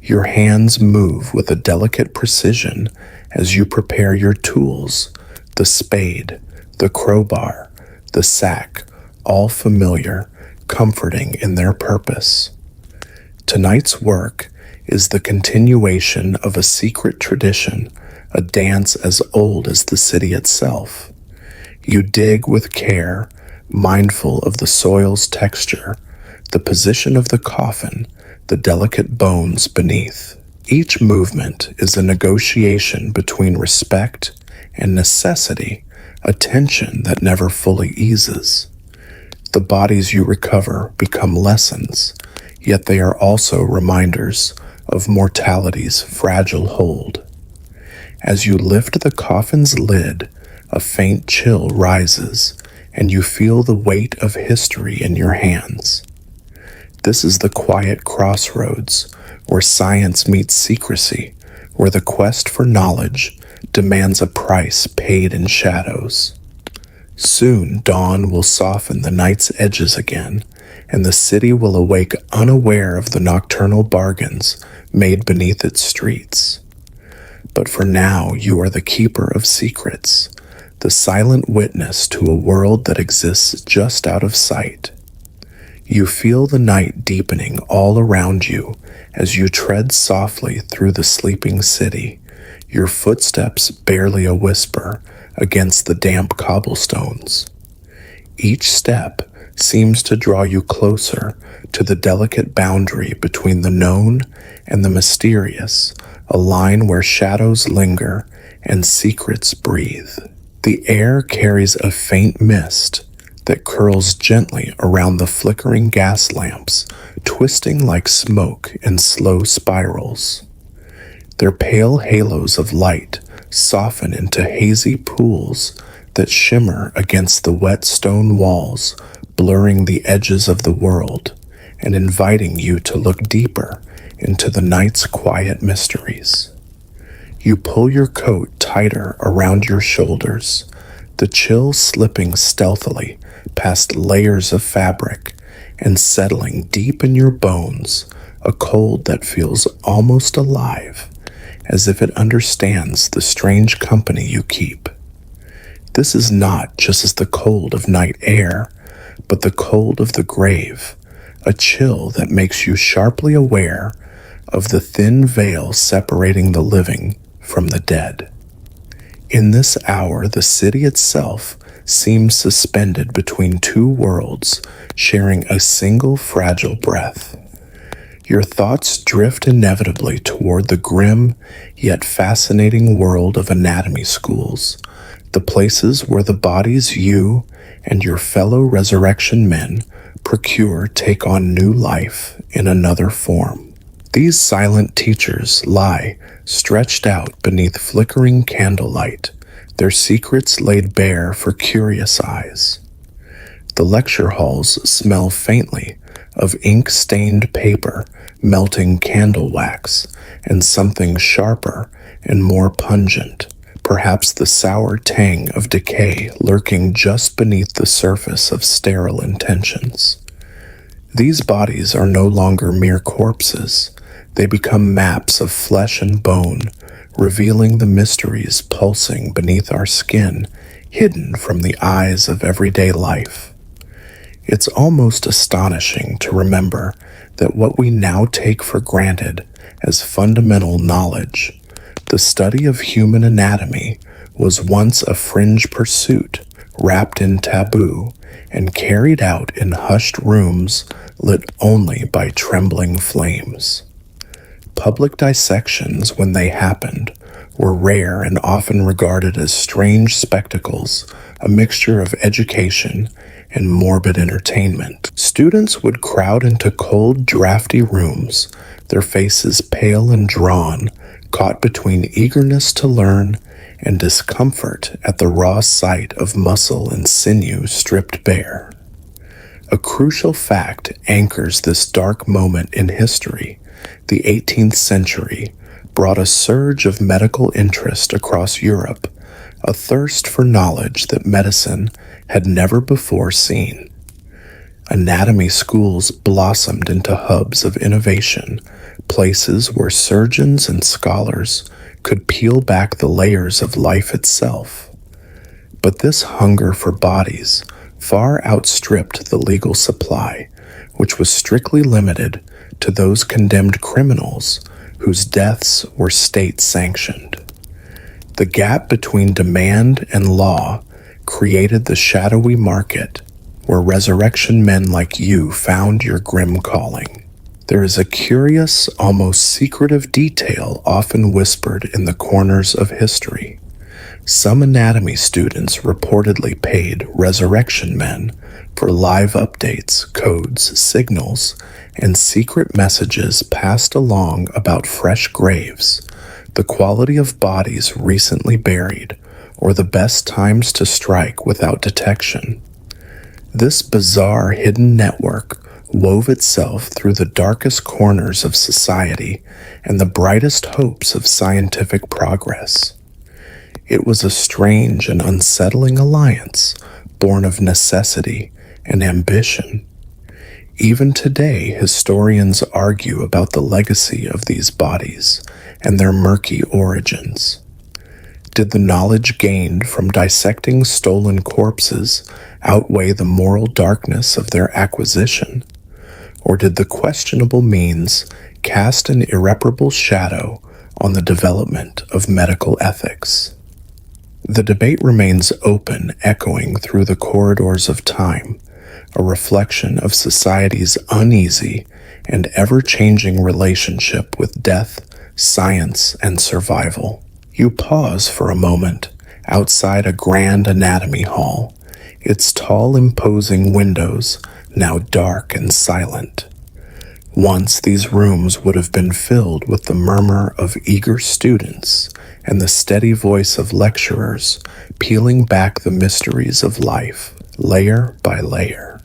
Your hands move with a delicate precision as you prepare your tools, the spade, the crowbar, the sack, all familiar, comforting in their purpose. Tonight's work is the continuation of a secret tradition, a dance as old as the city itself. You dig with care, mindful of the soil's texture, the position of the coffin, the delicate bones beneath. Each movement is a negotiation between respect and necessity, a tension that never fully eases. The bodies you recover become lessons, yet they are also reminders of mortality's fragile hold. As you lift the coffin's lid, a faint chill rises, and you feel the weight of history in your hands. This is the quiet crossroads where science meets secrecy, where the quest for knowledge demands a price paid in shadows. Soon dawn will soften the night's edges again, and the city will awake unaware of the nocturnal bargains made beneath its streets. But for now, you are the keeper of secrets, the silent witness to a world that exists just out of sight. You feel the night deepening all around you as you tread softly through the sleeping city, your footsteps barely a whisper against the damp cobblestones. Each step seems to draw you closer to the delicate boundary between the known and the mysterious, a line where shadows linger and secrets breathe. The air carries a faint mist that curls gently around the flickering gas lamps, twisting like smoke in slow spirals. Their pale halos of light soften into hazy pools that shimmer against the wet stone walls, blurring the edges of the world and inviting you to look deeper into the night's quiet mysteries. You pull your coat tighter around your shoulders, the chill slipping stealthily past layers of fabric and settling deep in your bones, a cold that feels almost alive, as if it understands the strange company you keep. This is not just the cold of night air, but the cold of the grave, a chill that makes you sharply aware of the thin veil separating the living from the dead. In this hour, the city itself seems suspended between two worlds, sharing a single fragile breath. Your thoughts drift inevitably toward the grim yet fascinating world of anatomy schools, the places where the bodies you and your fellow resurrection men procure take on new life in another form. These silent teachers lie stretched out beneath flickering candlelight, their secrets laid bare for curious eyes. The lecture halls smell faintly of ink-stained paper, melting candle wax, and something sharper and more pungent, perhaps the sour tang of decay lurking just beneath the surface of sterile intentions. These bodies are no longer mere corpses. They become maps of flesh and bone, revealing the mysteries pulsing beneath our skin, hidden from the eyes of everyday life. It's almost astonishing to remember that what we now take for granted as fundamental knowledge, the study of human anatomy, was once a fringe pursuit, wrapped in taboo, and carried out in hushed rooms lit only by trembling flames. Public dissections, when they happened, were rare and often regarded as strange spectacles, a mixture of education and morbid entertainment. Students would crowd into cold, drafty rooms, their faces pale and drawn, caught between eagerness to learn and discomfort at the raw sight of muscle and sinew stripped bare. A crucial fact anchors this dark moment in history. The 18th century brought a surge of medical interest across Europe, a thirst for knowledge that medicine had never before seen. Anatomy schools blossomed into hubs of innovation, places where surgeons and scholars could peel back the layers of life itself. But this hunger for bodies far outstripped the legal supply, which was strictly limited to those condemned criminals whose deaths were state-sanctioned. The gap between demand and law created the shadowy market where resurrection men like you found your grim calling. There is a curious, almost secretive detail often whispered in the corners of history. Some anatomy students reportedly paid resurrection men for live updates, codes, signals, and secret messages passed along about fresh graves, the quality of bodies recently buried, or the best times to strike without detection. This bizarre hidden network wove itself through the darkest corners of society and the brightest hopes of scientific progress. It was a strange and unsettling alliance, born of necessity and ambition. Even today, historians argue about the legacy of these bodies and their murky origins. Did the knowledge gained from dissecting stolen corpses outweigh the moral darkness of their acquisition? Or did the questionable means cast an irreparable shadow on the development of medical ethics? The debate remains open, echoing through the corridors of time, a reflection of society's uneasy and ever-changing relationship with death, science, and survival. You pause for a moment outside a grand anatomy hall, its tall, imposing windows now dark and silent. Once these rooms would have been filled with the murmur of eager students and the steady voice of lecturers peeling back the mysteries of life, layer by layer.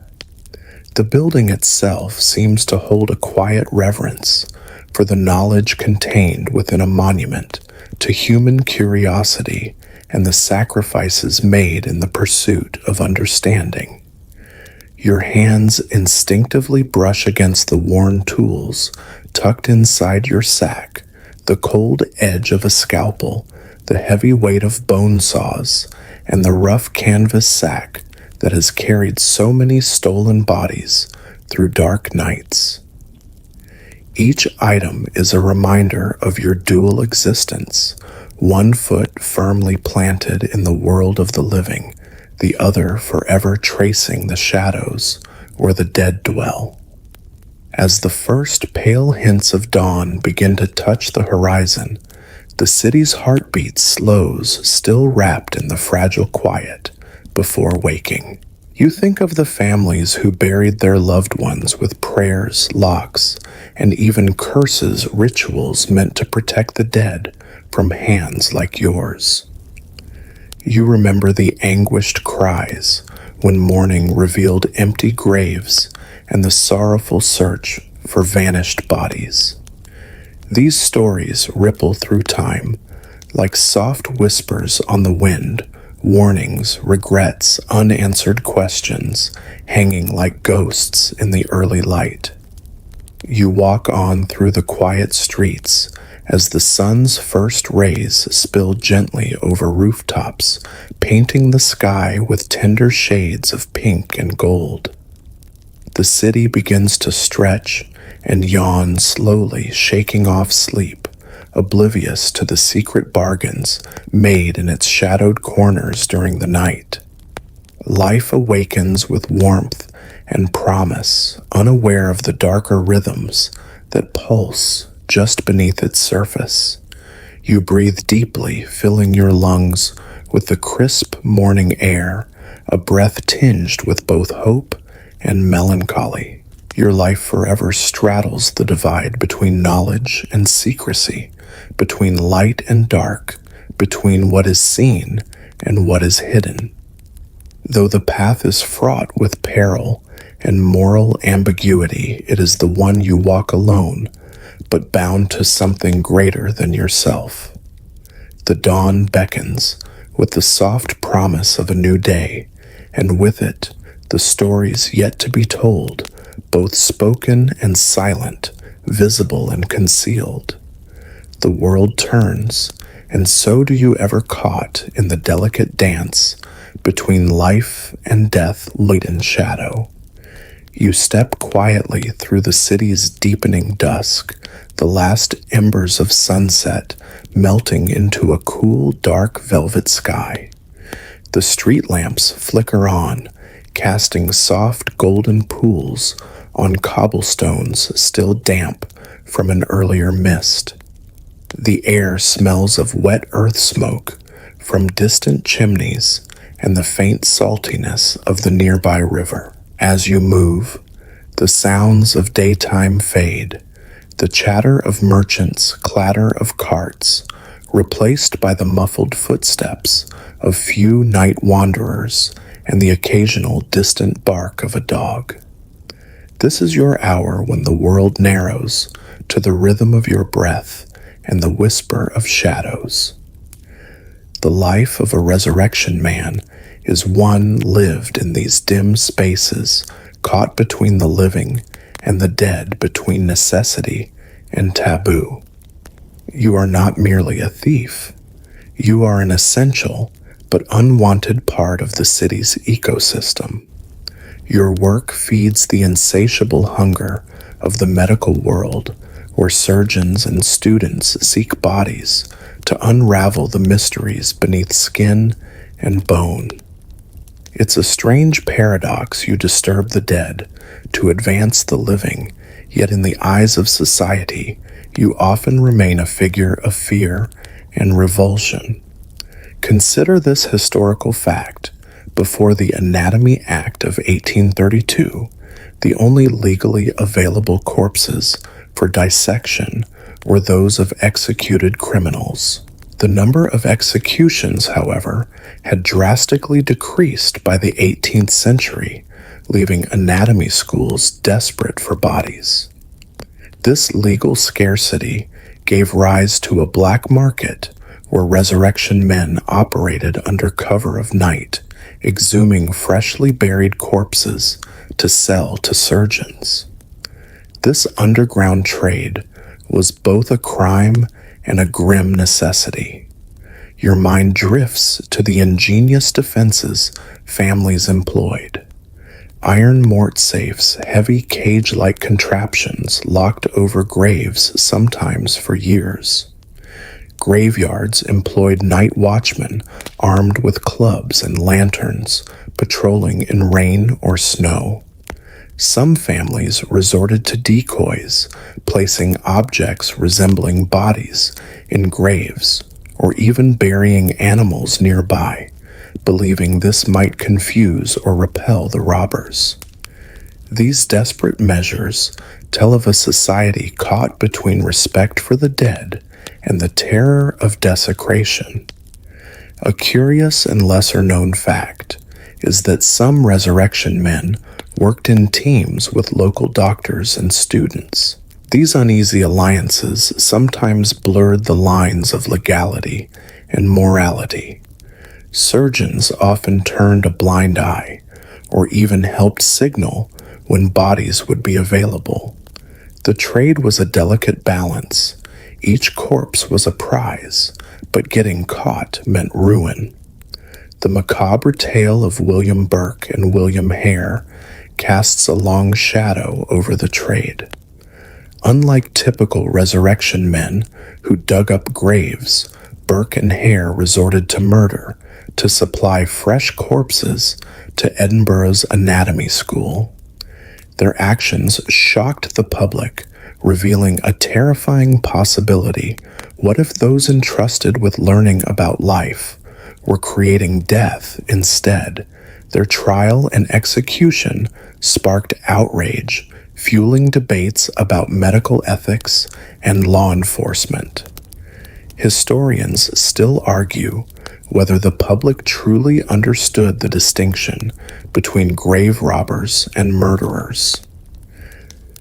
The building itself seems to hold a quiet reverence for the knowledge contained within a monument to human curiosity and the sacrifices made in the pursuit of understanding. Your hands instinctively brush against the worn tools tucked inside your sack, the cold edge of a scalpel, the heavy weight of bone saws, and the rough canvas sack that has carried so many stolen bodies through dark nights. Each item is a reminder of your dual existence, one foot firmly planted in the world of the living, the other forever tracing the shadows where the dead dwell. As the first pale hints of dawn begin to touch the horizon, the city's heartbeat slows, still wrapped in the fragile quiet, before waking. You think of the families who buried their loved ones with prayers, locks, and even curses, rituals meant to protect the dead from hands like yours. You remember the anguished cries when morning revealed empty graves and the sorrowful search for vanished bodies. These stories ripple through time like soft whispers on the wind, warnings, regrets, unanswered questions hanging like ghosts in the early light. You walk on through the quiet streets as the sun's first rays spill gently over rooftops, painting the sky with tender shades of pink and gold. The city begins to stretch and yawn slowly, shaking off sleep, oblivious to the secret bargains made in its shadowed corners during the night. Life awakens with warmth and promise, unaware of the darker rhythms that pulse just beneath its surface. You breathe deeply, filling your lungs with the crisp morning air, a breath tinged with both hope and melancholy. Your life forever straddles the divide between knowledge and secrecy, between light and dark, between what is seen and what is hidden. Though the path is fraught with peril and moral ambiguity, it is the one you walk alone, but bound to something greater than yourself. The dawn beckons with the soft promise of a new day, and with it, the stories yet to be told, both spoken and silent, visible and concealed. The world turns, and so do you ever caught in the delicate dance between life and death laden shadow. You step quietly through the city's deepening dusk, the last embers of sunset melting into a cool, dark velvet sky. The street lamps flicker on, casting soft golden pools on cobblestones still damp from an earlier mist. The air smells of wet earth smoke from distant chimneys and the faint saltiness of the nearby river. As you move, the sounds of daytime fade, the chatter of merchants, clatter of carts, replaced by the muffled footsteps of few night wanderers and the occasional distant bark of a dog. This is your hour when the world narrows to the rhythm of your breath and the whisper of shadows. The life of a resurrection man is one lived in these dim spaces, caught between the living and the dead, between necessity and taboo. You are not merely a thief. You are an essential but unwanted part of the city's ecosystem. Your work feeds the insatiable hunger of the medical world, where surgeons and students seek bodies to unravel the mysteries beneath skin and bone. It's a strange paradox. You disturb the dead to advance the living, yet in the eyes of society, you often remain a figure of fear and revulsion. Consider this historical fact. Before the Anatomy Act of 1832, the only legally available corpses for dissection were those of executed criminals. The number of executions, however, had drastically decreased by the 18th century, leaving anatomy schools desperate for bodies. This legal scarcity gave rise to a black market where resurrection men operated under cover of night, exhuming freshly buried corpses to sell to surgeons. This underground trade was both a crime and a grim necessity. Your mind drifts to the ingenious defenses families employed. Iron mort safes, heavy cage-like contraptions locked over graves, sometimes for years. Graveyards employed night watchmen armed with clubs and lanterns, patrolling in rain or snow. Some families resorted to decoys, placing objects resembling bodies in graves, or even burying animals nearby, believing this might confuse or repel the robbers. These desperate measures tell of a society caught between respect for the dead and the terror of desecration. A curious and lesser-known fact is that some resurrection men worked in teams with local doctors and students. These uneasy alliances sometimes blurred the lines of legality and morality. Surgeons often turned a blind eye, or even helped signal when bodies would be available. The trade was a delicate balance. Each corpse was a prize, but getting caught meant ruin. The macabre tale of William Burke and William Hare casts a long shadow over the trade. Unlike typical resurrection men who dug up graves, Burke and Hare resorted to murder to supply fresh corpses to Edinburgh's anatomy school. Their actions shocked the public, revealing a terrifying possibility. What if those entrusted with learning about life were creating death instead? Their trial and execution sparked outrage, fueling debates about medical ethics and law enforcement. Historians still argue whether the public truly understood the distinction between grave robbers and murderers.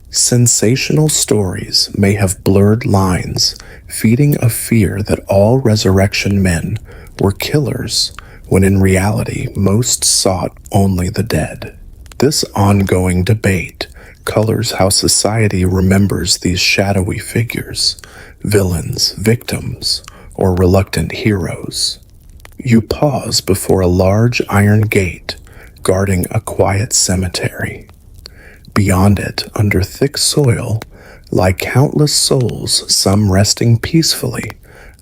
Sensational stories may have blurred lines, feeding a fear that all resurrection men were killers, when in reality most sought only the dead. This ongoing debate colors how society remembers these shadowy figures, villains, victims, or reluctant heroes. You pause before a large iron gate guarding a quiet cemetery. Beyond it, under thick soil, lie countless souls, some resting peacefully,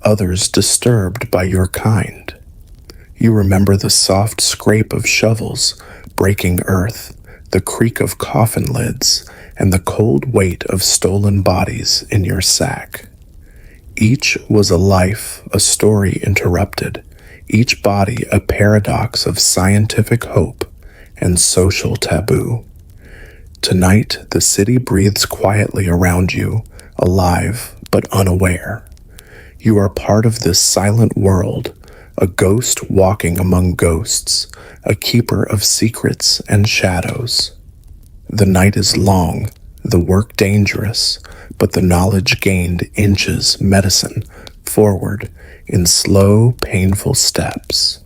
others disturbed by your kind. You remember the soft scrape of shovels breaking earth, the creak of coffin lids, and the cold weight of stolen bodies in your sack. Each was a life, a story interrupted, each body a paradox of scientific hope and social taboo. Tonight, the city breathes quietly around you, alive but unaware. You are part of this silent world, a ghost walking among ghosts, a keeper of secrets and shadows. The night is long, the work dangerous, but the knowledge gained inches medicine forward in slow, painful steps.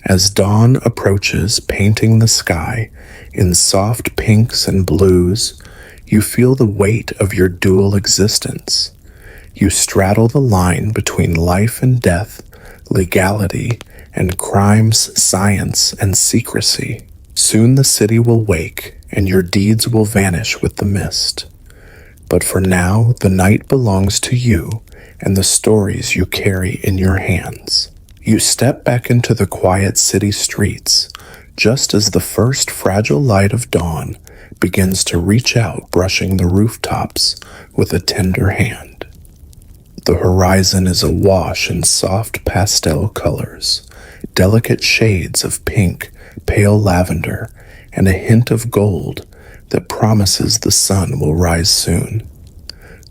As dawn approaches, painting the sky in soft pinks and blues, you feel the weight of your dual existence. You straddle the line between life and death, legality and crime's science and secrecy. Soon the city will wake, and your deeds will vanish with the mist. But for now, the night belongs to you and the stories you carry in your hands. You step back into the quiet city streets, just as the first fragile light of dawn begins to reach out, brushing the rooftops with a tender hand. The horizon is awash in soft pastel colors, delicate shades of pink, pale lavender, and a hint of gold that promises the sun will rise soon.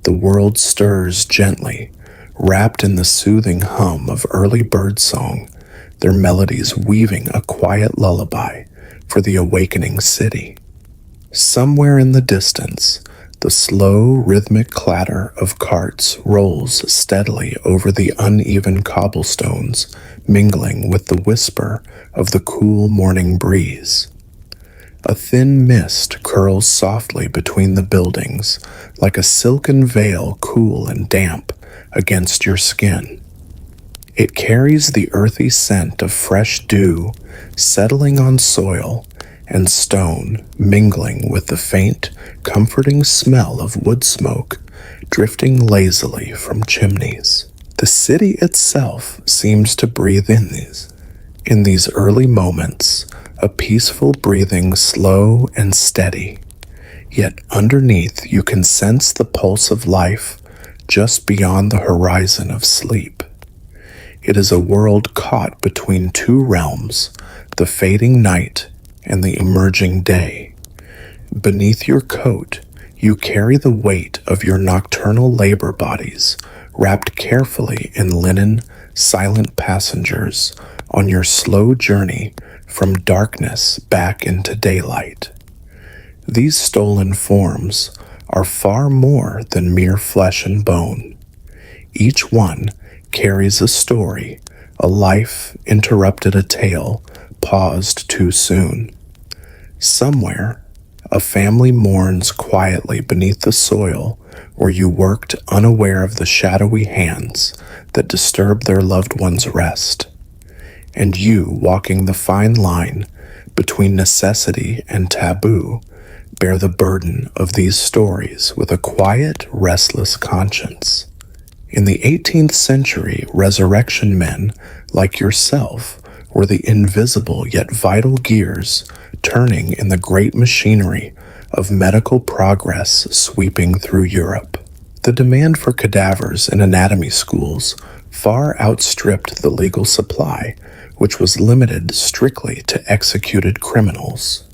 The world stirs gently, wrapped in the soothing hum of early birdsong, their melodies weaving a quiet lullaby for the awakening city. Somewhere in the distance, the slow, rhythmic clatter of carts rolls steadily over the uneven cobblestones, mingling with the whisper of the cool morning breeze. A thin mist curls softly between the buildings, like a silken veil, cool and damp against your skin. It carries the earthy scent of fresh dew settling on soil and stone, mingling with the faint, comforting smell of wood smoke drifting lazily from chimneys. The city itself seems to breathe in these early moments, a peaceful breathing, slow and steady. Yet underneath you can sense the pulse of life just beyond the horizon of sleep. It is a world caught between two realms, the fading night and the emerging day. Beneath your coat, you carry the weight of your nocturnal labor bodies, wrapped carefully in linen, silent passengers on your slow journey from darkness back into daylight. These stolen forms are far more than mere flesh and bone. Each one carries a story, a life interrupted, a tale paused too soon. Somewhere, a family mourns quietly beneath the soil where you worked, unaware of the shadowy hands that disturb their loved one's rest. And you, walking the fine line between necessity and taboo, bear the burden of these stories with a quiet, restless conscience. In the 18th century, resurrection men like yourself were the invisible yet vital gears turning in the great machinery of medical progress sweeping through Europe. The demand for cadavers in anatomy schools far outstripped the legal supply, which was limited strictly to executed criminals.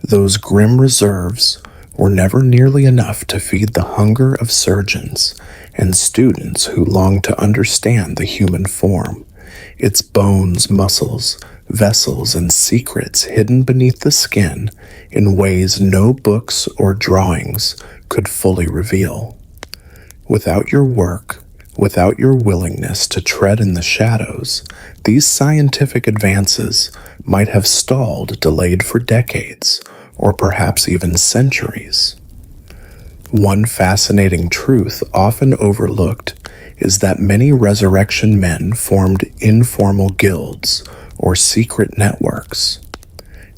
Those grim reserves were never nearly enough to feed the hunger of surgeons and students who longed to understand the human form, its bones, muscles, vessels, and secrets hidden beneath the skin in ways no books or drawings could fully reveal. Without your work, without your willingness to tread in the shadows, these scientific advances might have stalled, delayed for decades, or perhaps even centuries. One fascinating truth often overlooked is that many resurrection men formed informal guilds or secret networks.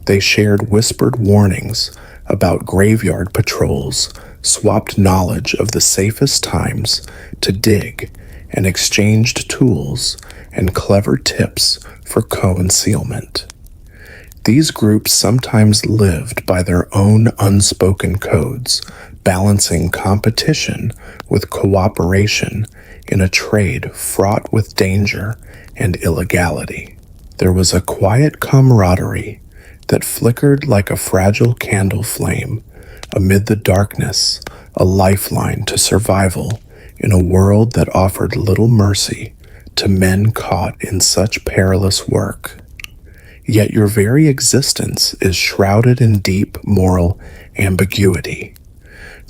They shared whispered warnings about graveyard patrols, swapped knowledge of the safest times to dig, and exchanged tools and clever tips for concealment. These groups sometimes lived by their own unspoken codes, balancing competition with cooperation in a trade fraught with danger and illegality. There was a quiet camaraderie that flickered like a fragile candle flame amid the darkness, a lifeline to survival in a world that offered little mercy to men caught in such perilous work. Yet your very existence is shrouded in deep moral ambiguity.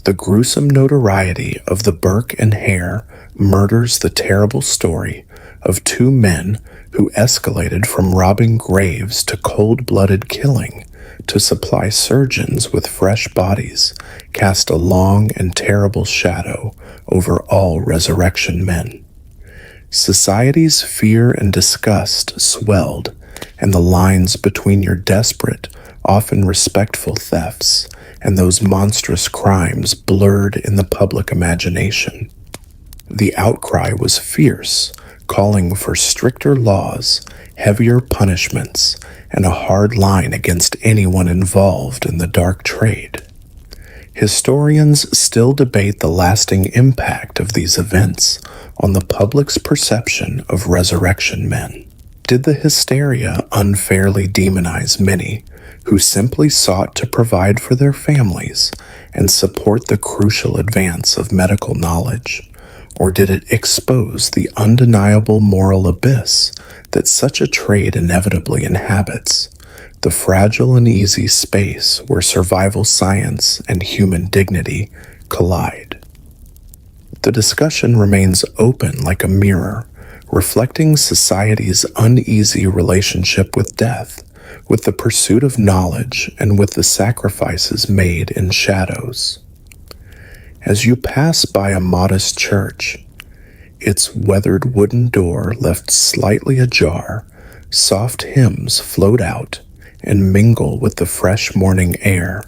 The gruesome notoriety of the Burke and Hare murders the terrible story of two men who escalated from robbing graves to cold-blooded killing to supply surgeons with fresh bodies, cast a long and terrible shadow over all resurrection men. Society's fear and disgust swelled, and the lines between your desperate, often respectful thefts and those monstrous crimes blurred in the public imagination. The outcry was fierce, calling for stricter laws, heavier punishments, and a hard line against anyone involved in the dark trade. Historians still debate the lasting impact of these events on the public's perception of resurrection men. Did the hysteria unfairly demonize many who simply sought to provide for their families and support the crucial advance of medical knowledge? Or did it expose the undeniable moral abyss that such a trade inevitably inhabits, the fragile and easy space where survival science and human dignity collide? The discussion remains open like a mirror, reflecting society's uneasy relationship with death, with the pursuit of knowledge, and with the sacrifices made in shadows. As you pass by a modest church, its weathered wooden door left slightly ajar, soft hymns float out and mingle with the fresh morning air.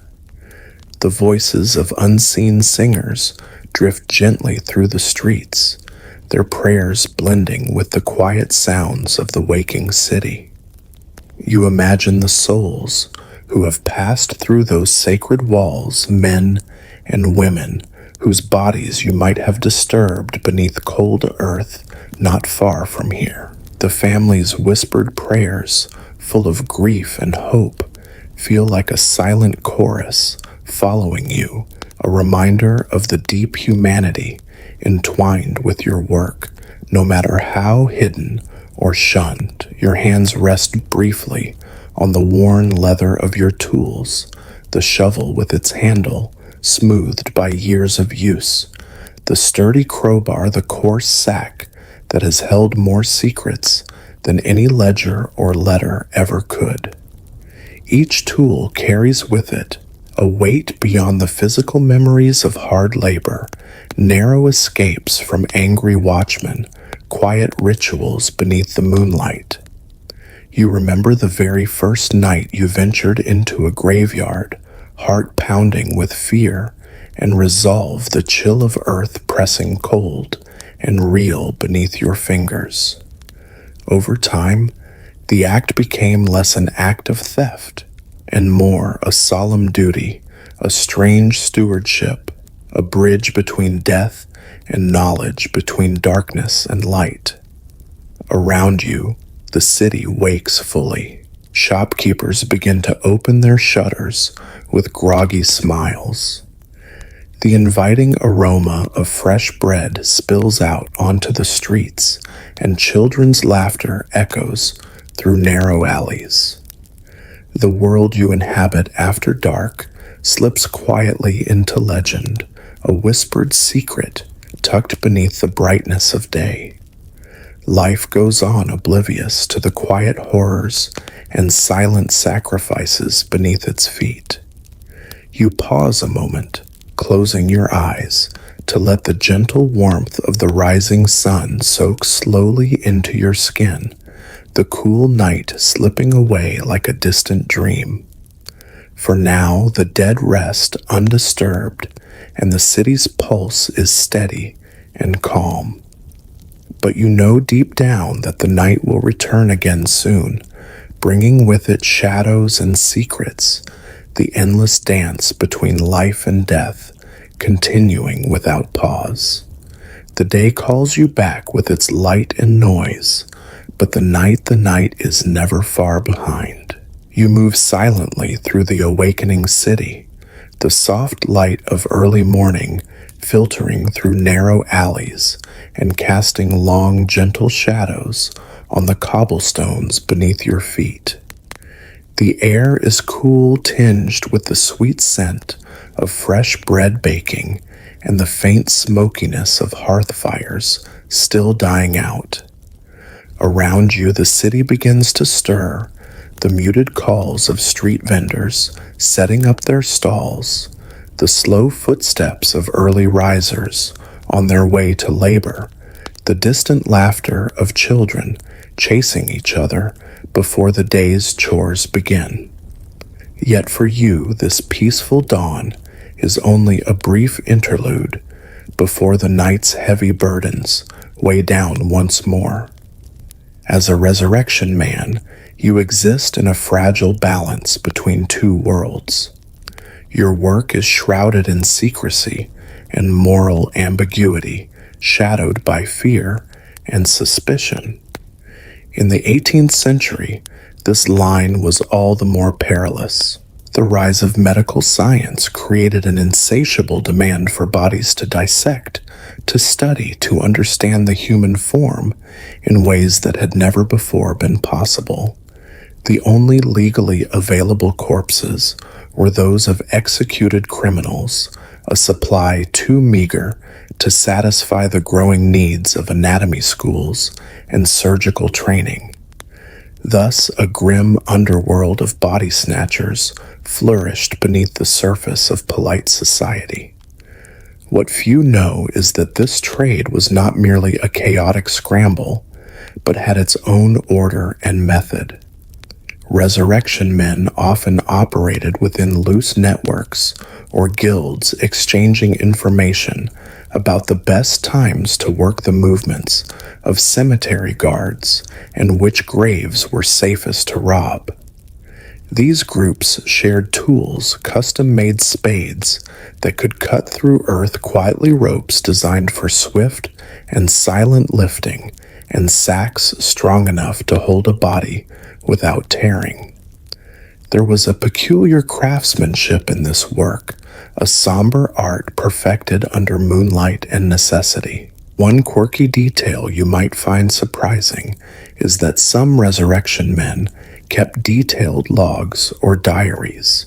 The voices of unseen singers drift gently through the streets, their prayers blending with the quiet sounds of the waking city. You imagine the souls who have passed through those sacred walls, men and women whose bodies you might have disturbed beneath cold earth not far from here. The family's whispered prayers, full of grief and hope, feel like a silent chorus following you, a reminder of the deep humanity entwined with your work. No matter how hidden or shunned, your hands rest briefly on the worn leather of your tools, the shovel with its handle smoothed by years of use, the sturdy crowbar, the coarse sack that has held more secrets than any ledger or letter ever could. Each tool carries with it a weight beyond the physical memories of hard labor, narrow escapes from angry watchmen, quiet rituals beneath the moonlight. You remember the very first night you ventured into a graveyard, heart pounding with fear, and resolve, the chill of earth pressing cold and real beneath your fingers. Over time, the act became less an act of theft and more a solemn duty, a strange stewardship, a bridge between death and knowledge, between darkness and light. Around you, the city wakes fully. Shopkeepers begin to open their shutters with groggy smiles. The inviting aroma of fresh bread spills out onto the streets, and children's laughter echoes through narrow alleys. The world you inhabit after dark slips quietly into legend, a whispered secret tucked beneath the brightness of day. Life goes on oblivious to the quiet horrors and silent sacrifices beneath its feet. You pause a moment, closing your eyes, to let the gentle warmth of the rising sun soak slowly into your skin, the cool night slipping away like a distant dream. For now the dead rest undisturbed, and the city's pulse is steady and calm. But you know deep down that the night will return again soon, bringing with it shadows and secrets, the endless dance between life and death, continuing without pause. The day calls you back with its light and noise, but the night is never far behind. You move silently through the awakening city, the soft light of early morning filtering through narrow alleys and casting long, gentle shadows on the cobblestones beneath your feet. The air is cool, tinged with the sweet scent of fresh bread baking and the faint smokiness of hearth fires still dying out. Around you, the city begins to stir, the muted calls of street vendors setting up their stalls, the slow footsteps of early risers on their way to labor, the distant laughter of children chasing each other before the day's chores begin. Yet for you, this peaceful dawn is only a brief interlude before the night's heavy burdens weigh down once more. As a resurrection man, you exist in a fragile balance between two worlds. Your work is shrouded in secrecy and moral ambiguity, shadowed by fear and suspicion. In the 18th century, this line was all the more perilous. The rise of medical science created an insatiable demand for bodies to dissect, to study, to understand the human form in ways that had never before been possible. The only legally available corpses were those of executed criminals, a supply too meager to satisfy the growing needs of anatomy schools and surgical training. Thus, a grim underworld of body snatchers flourished beneath the surface of polite society. What few know is that this trade was not merely a chaotic scramble, but had its own order and method. Resurrection men often operated within loose networks or guilds, exchanging information about the best times to work the movements of cemetery guards and which graves were safest to rob. These groups shared tools, custom-made spades that could cut through earth, quietly ropes designed for swift and silent lifting, and sacks strong enough to hold a body without tearing. There was a peculiar craftsmanship in this work, a somber art perfected under moonlight and necessity. One quirky detail you might find surprising is that some resurrection men kept detailed logs or diaries.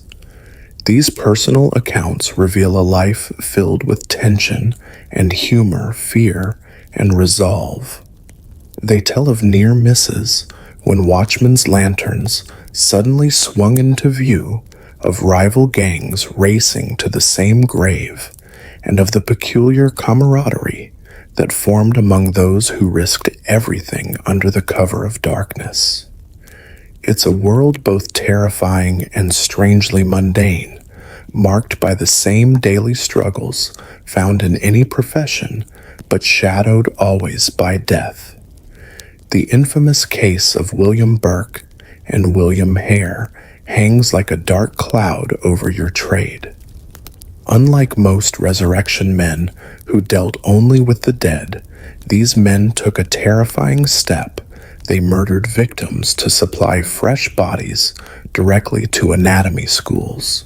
These personal accounts reveal a life filled with tension and humor, fear, and resolve. They tell of near misses when watchmen's lanterns suddenly swung into view, of rival gangs racing to the same grave, and of the peculiar camaraderie that formed among those who risked everything under the cover of darkness. It's a world both terrifying and strangely mundane, marked by the same daily struggles found in any profession, but shadowed always by death. The infamous case of William Burke and William Hare hangs like a dark cloud over your trade. Unlike most resurrection men who dealt only with the dead, these men took a terrifying step. They murdered victims to supply fresh bodies directly to anatomy schools.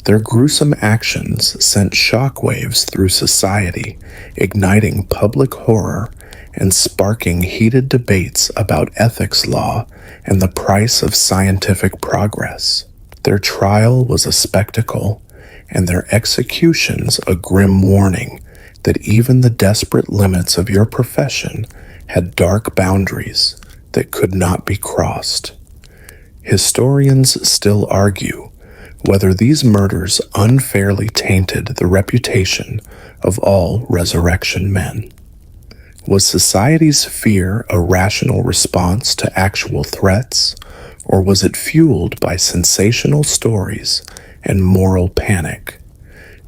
Their gruesome actions sent shockwaves through society, igniting public horror and sparking heated debates about ethics law and the price of scientific progress. Their trial was a spectacle, and their executions a grim warning that even the desperate limits of your profession had dark boundaries that could not be crossed. Historians still argue whether these murders unfairly tainted the reputation of all resurrection men. Was society's fear a rational response to actual threats, or was it fueled by sensational stories and moral panic?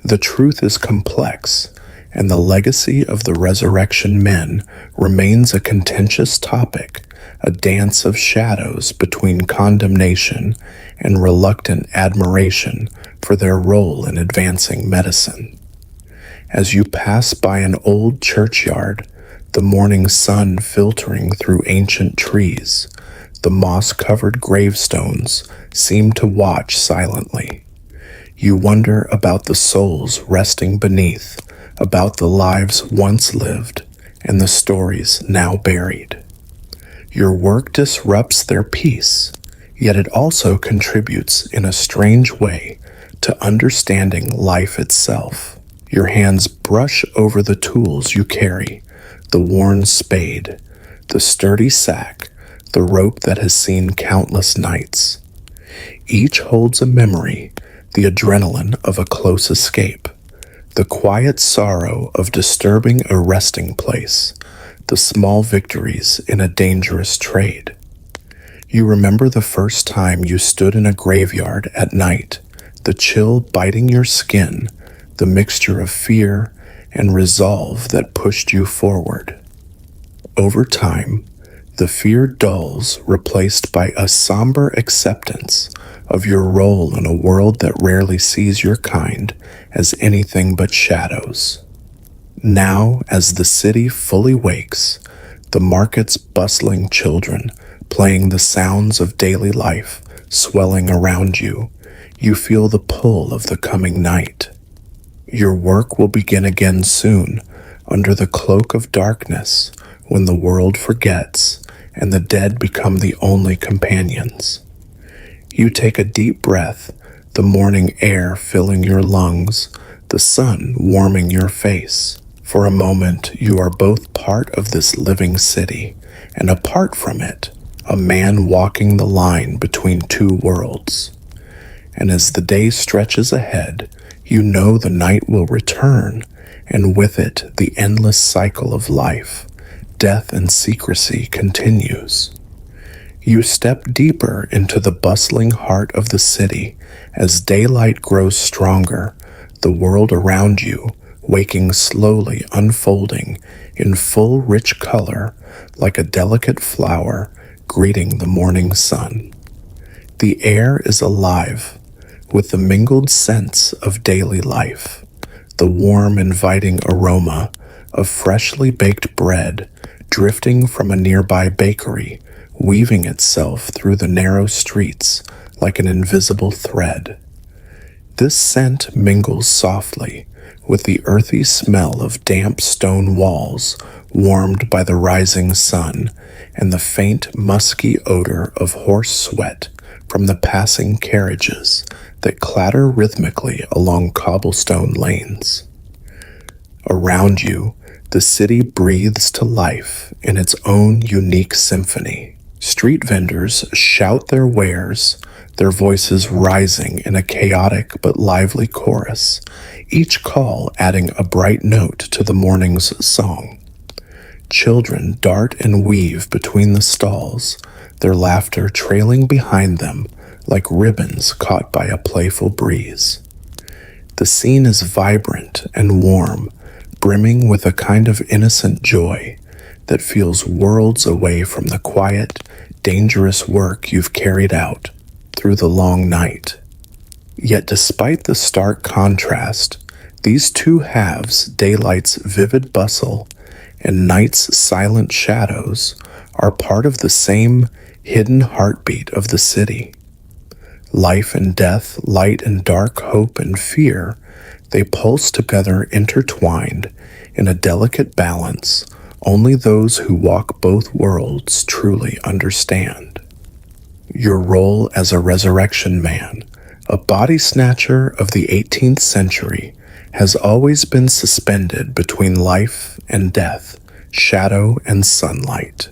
The truth is complex, and the legacy of the resurrection men remains a contentious topic, a dance of shadows between condemnation and reluctant admiration for their role in advancing medicine. As you pass by an old churchyard, the morning sun filtering through ancient trees, the moss-covered gravestones seem to watch silently. You wonder about the souls resting beneath, about the lives once lived, and the stories now buried. Your work disrupts their peace, yet it also contributes in a strange way to understanding life itself. Your hands brush over the tools you carry, the worn spade, the sturdy sack, the rope that has seen countless nights. Each holds a memory, the adrenaline of a close escape, the quiet sorrow of disturbing a resting place, the small victories in a dangerous trade. You remember the first time you stood in a graveyard at night, the chill biting your skin, the mixture of fear and resolve that pushed you forward. Over time, the fear dulls, replaced by a somber acceptance of your role in a world that rarely sees your kind as anything but shadows. Now, as the city fully wakes, the market's bustling children playing the sounds of daily life swelling around you, you feel the pull of the coming night. Your work will begin again soon, under the cloak of darkness, when the world forgets and the dead become the only companions. You take a deep breath, the morning air filling your lungs, the sun warming your face. For a moment, you are both part of this living city, and apart from it, a man walking the line between two worlds. And as the day stretches ahead, you know the night will return, and with it the endless cycle of life. Death and secrecy continues. You step deeper into the bustling heart of the city as daylight grows stronger, the world around you waking slowly unfolding in full rich color like a delicate flower greeting the morning sun. The air is alive with the mingled scents of daily life, the warm, inviting aroma of freshly baked bread drifting from a nearby bakery, weaving itself through the narrow streets like an invisible thread. This scent mingles softly with the earthy smell of damp stone walls warmed by the rising sun and the faint musky odor of horse sweat from the passing carriages that clatter rhythmically along cobblestone lanes. Around you, the city breathes to life in its own unique symphony. Street vendors shout their wares, their voices rising in a chaotic but lively chorus, each call adding a bright note to the morning's song. Children dart and weave between the stalls, their laughter trailing behind them like ribbons caught by a playful breeze. The scene is vibrant and warm, brimming with a kind of innocent joy that feels worlds away from the quiet, dangerous work you've carried out through the long night. Yet despite the stark contrast, these two halves, daylight's vivid bustle and night's silent shadows, are part of the same hidden heartbeat of the city. Life and death, light and dark, hope and fear, they pulse together intertwined in a delicate balance only those who walk both worlds truly understand. Your role as a resurrection man, a body snatcher of the 18th century, has always been suspended between life and death, shadow and sunlight.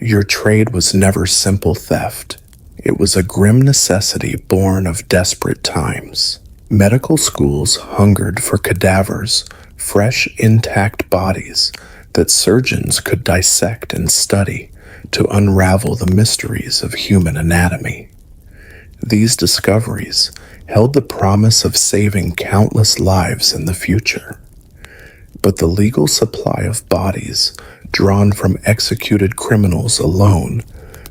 Your trade was never simple theft. It was a grim necessity born of desperate times. Medical schools hungered for cadavers, fresh, intact bodies that surgeons could dissect and study to unravel the mysteries of human anatomy. These discoveries held the promise of saving countless lives in the future. But the legal supply of bodies drawn from executed criminals alone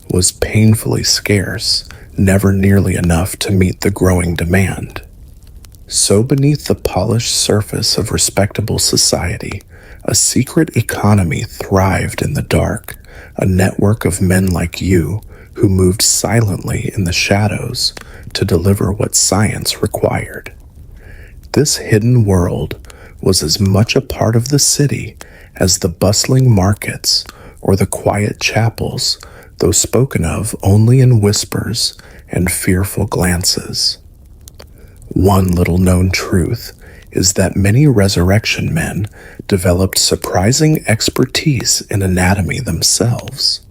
was painfully scarce, never nearly enough to meet the growing demand. So beneath the polished surface of respectable society, a secret economy thrived in the dark, a network of men like you who moved silently in the shadows to deliver what science required. This hidden world was as much a part of the city as the bustling markets or the quiet chapels, though spoken of only in whispers and fearful glances. One little-known truth is that many resurrection men developed surprising expertise in anatomy themselves.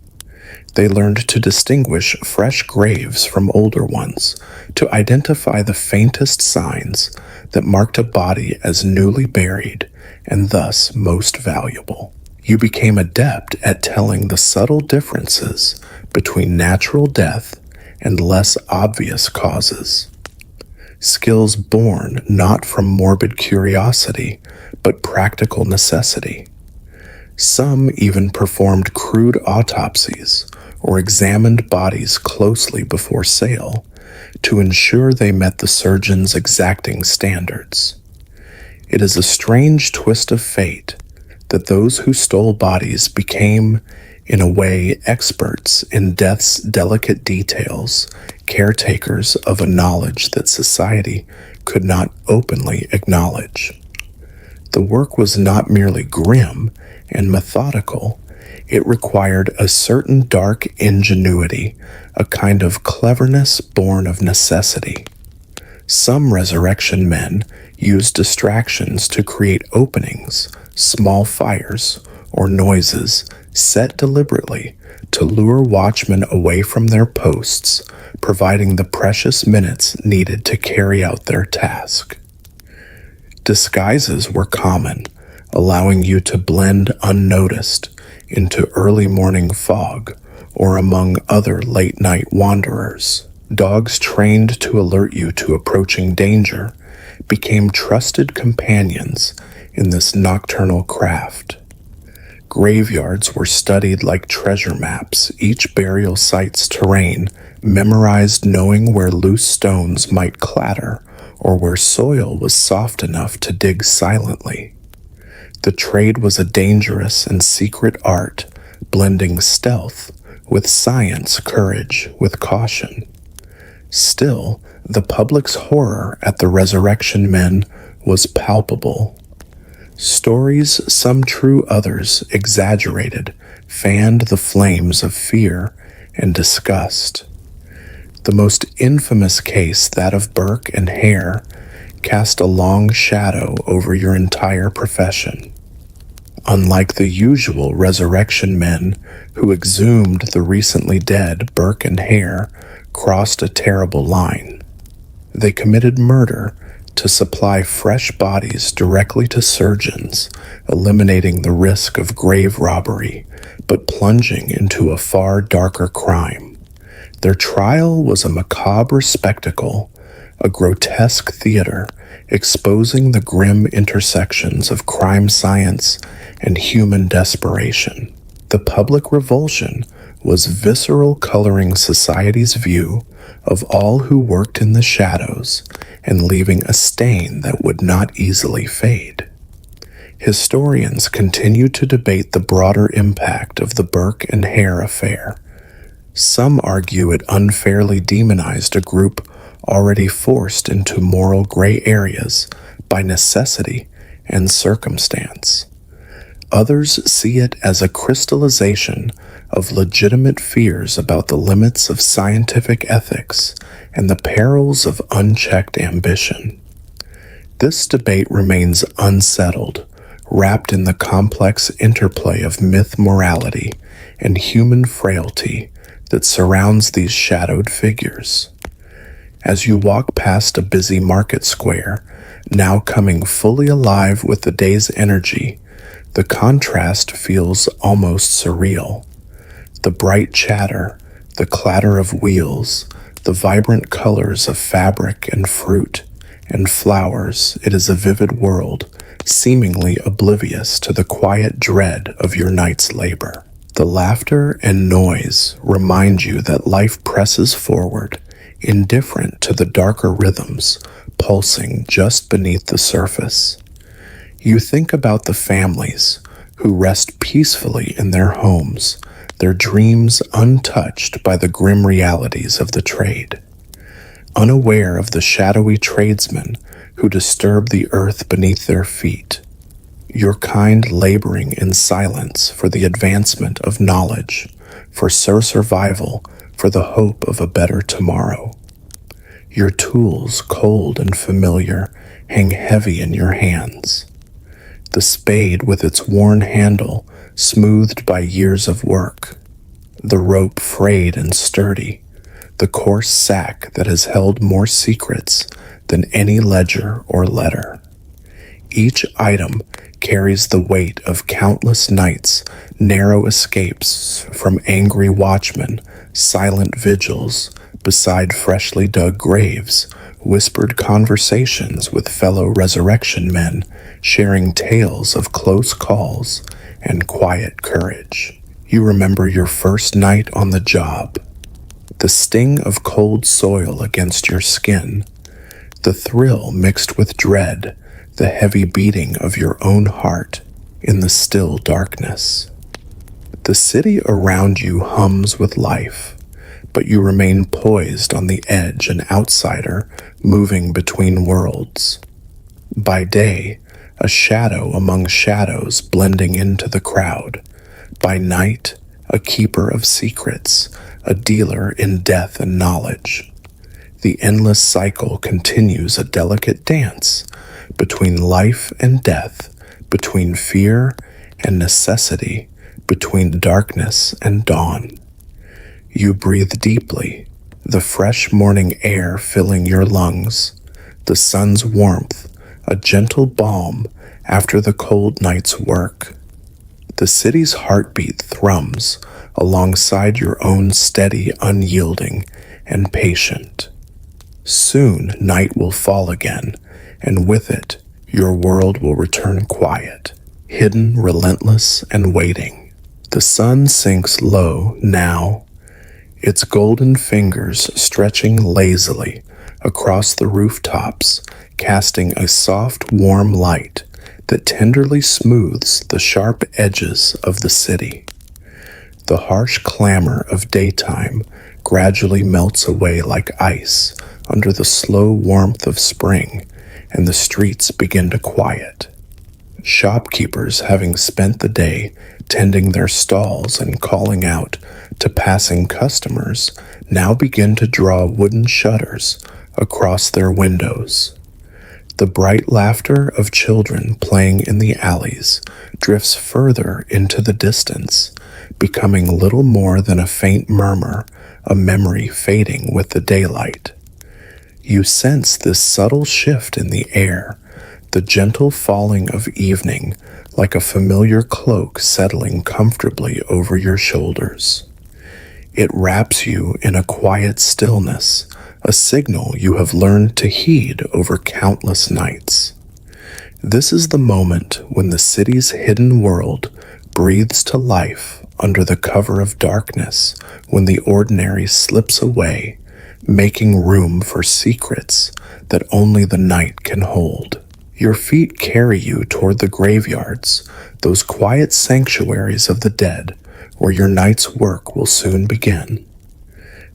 They learned to distinguish fresh graves from older ones, to identify the faintest signs that marked a body as newly buried and thus most valuable. You became adept at telling the subtle differences between natural death and less obvious causes. Skills born not from morbid curiosity, but practical necessity. Some even performed crude autopsies or examined bodies closely before sale to ensure they met the surgeon's exacting standards. It is a strange twist of fate that those who stole bodies became, in a way, experts in death's delicate details, caretakers of a knowledge that society could not openly acknowledge. The work was not merely grim and methodical. It required a certain dark ingenuity, a kind of cleverness born of necessity. Some resurrection men used distractions to create openings, small fires, or noises set deliberately to lure watchmen away from their posts, providing the precious minutes needed to carry out their task. Disguises were common, allowing you to blend unnoticed into early morning fog or among other late-night wanderers. Dogs trained to alert you to approaching danger became trusted companions in this nocturnal craft. Graveyards were studied like treasure maps, each burial site's terrain memorized, knowing where loose stones might clatter or where soil was soft enough to dig silently. The trade was a dangerous and secret art, blending stealth with science, courage with caution. Still, the public's horror at the resurrection men was palpable. Stories, some true, others exaggerated, fanned the flames of fear and disgust. The most infamous case, that of Burke and Hare, cast a long shadow over your entire profession. Unlike the usual resurrection men who exhumed the recently dead, Burke and Hare crossed a terrible line. They committed murder to supply fresh bodies directly to surgeons, eliminating the risk of grave robbery, but plunging into a far darker crime. Their trial was a macabre spectacle, a grotesque theater exposing the grim intersections of crime science and human desperation. The public revulsion was visceral, coloring society's view of all who worked in the shadows and leaving a stain that would not easily fade. Historians continue to debate the broader impact of the Burke and Hare affair. Some argue it unfairly demonized a group already forced into moral gray areas by necessity and circumstance. Others see it as a crystallization of legitimate fears about the limits of scientific ethics and the perils of unchecked ambition. This debate remains unsettled, wrapped in the complex interplay of myth morality and human frailty that surrounds these shadowed figures. As you walk past a busy market square, now coming fully alive with the day's energy, the contrast feels almost surreal. The bright chatter, the clatter of wheels, the vibrant colors of fabric and fruit and flowers, it is a vivid world, seemingly oblivious to the quiet dread of your night's labor. The laughter and noise remind you that life presses forward, indifferent to the darker rhythms pulsing just beneath the surface. You think about the families who rest peacefully in their homes, their dreams untouched by the grim realities of the trade. Unaware of the shadowy tradesmen who disturb the earth beneath their feet, your kind laboring in silence for the advancement of knowledge, for survival, for the hope of a better tomorrow. Your tools, cold and familiar, hang heavy in your hands. The spade with its worn handle smoothed by years of work, the rope frayed and sturdy, the coarse sack that has held more secrets than any ledger or letter. Each item carries the weight of countless nights, narrow escapes from angry watchmen, silent vigils beside freshly dug graves, whispered conversations with fellow resurrection men, sharing tales of close calls and quiet courage. You remember your first night on the job, the sting of cold soil against your skin, the thrill mixed with dread, the heavy beating of your own heart in the still darkness. The city around you hums with life, but you remain poised on the edge, an outsider moving between worlds. By day, a shadow among shadows blending into the crowd. By night, a keeper of secrets, a dealer in death and knowledge. The endless cycle continues, a delicate dance between life and death, between fear and necessity, between darkness and dawn. You breathe deeply, the fresh morning air filling your lungs, the sun's warmth, a gentle balm after the cold night's work. The city's heartbeat thrums alongside your own, steady, unyielding, and patient. Soon night will fall again, and with it, your world will return quiet, hidden, relentless, and waiting. The sun sinks low now, its golden fingers stretching lazily across the rooftops, casting a soft, warm light that tenderly smooths the sharp edges of the city. The harsh clamor of daytime gradually melts away like ice under the slow warmth of spring, and the streets begin to quiet. Shopkeepers, having spent the day tending their stalls and calling out to passing customers, now begin to draw wooden shutters across their windows. The bright laughter of children playing in the alleys drifts further into the distance, becoming little more than a faint murmur, a memory fading with the daylight. You sense this subtle shift in the air, the gentle falling of evening, like a familiar cloak settling comfortably over your shoulders. It wraps you in a quiet stillness, a signal you have learned to heed over countless nights. This is the moment when the city's hidden world breathes to life under the cover of darkness, when the ordinary slips away, making room for secrets that only the night can hold. Your feet carry you toward the graveyards, those quiet sanctuaries of the dead, where your night's work will soon begin.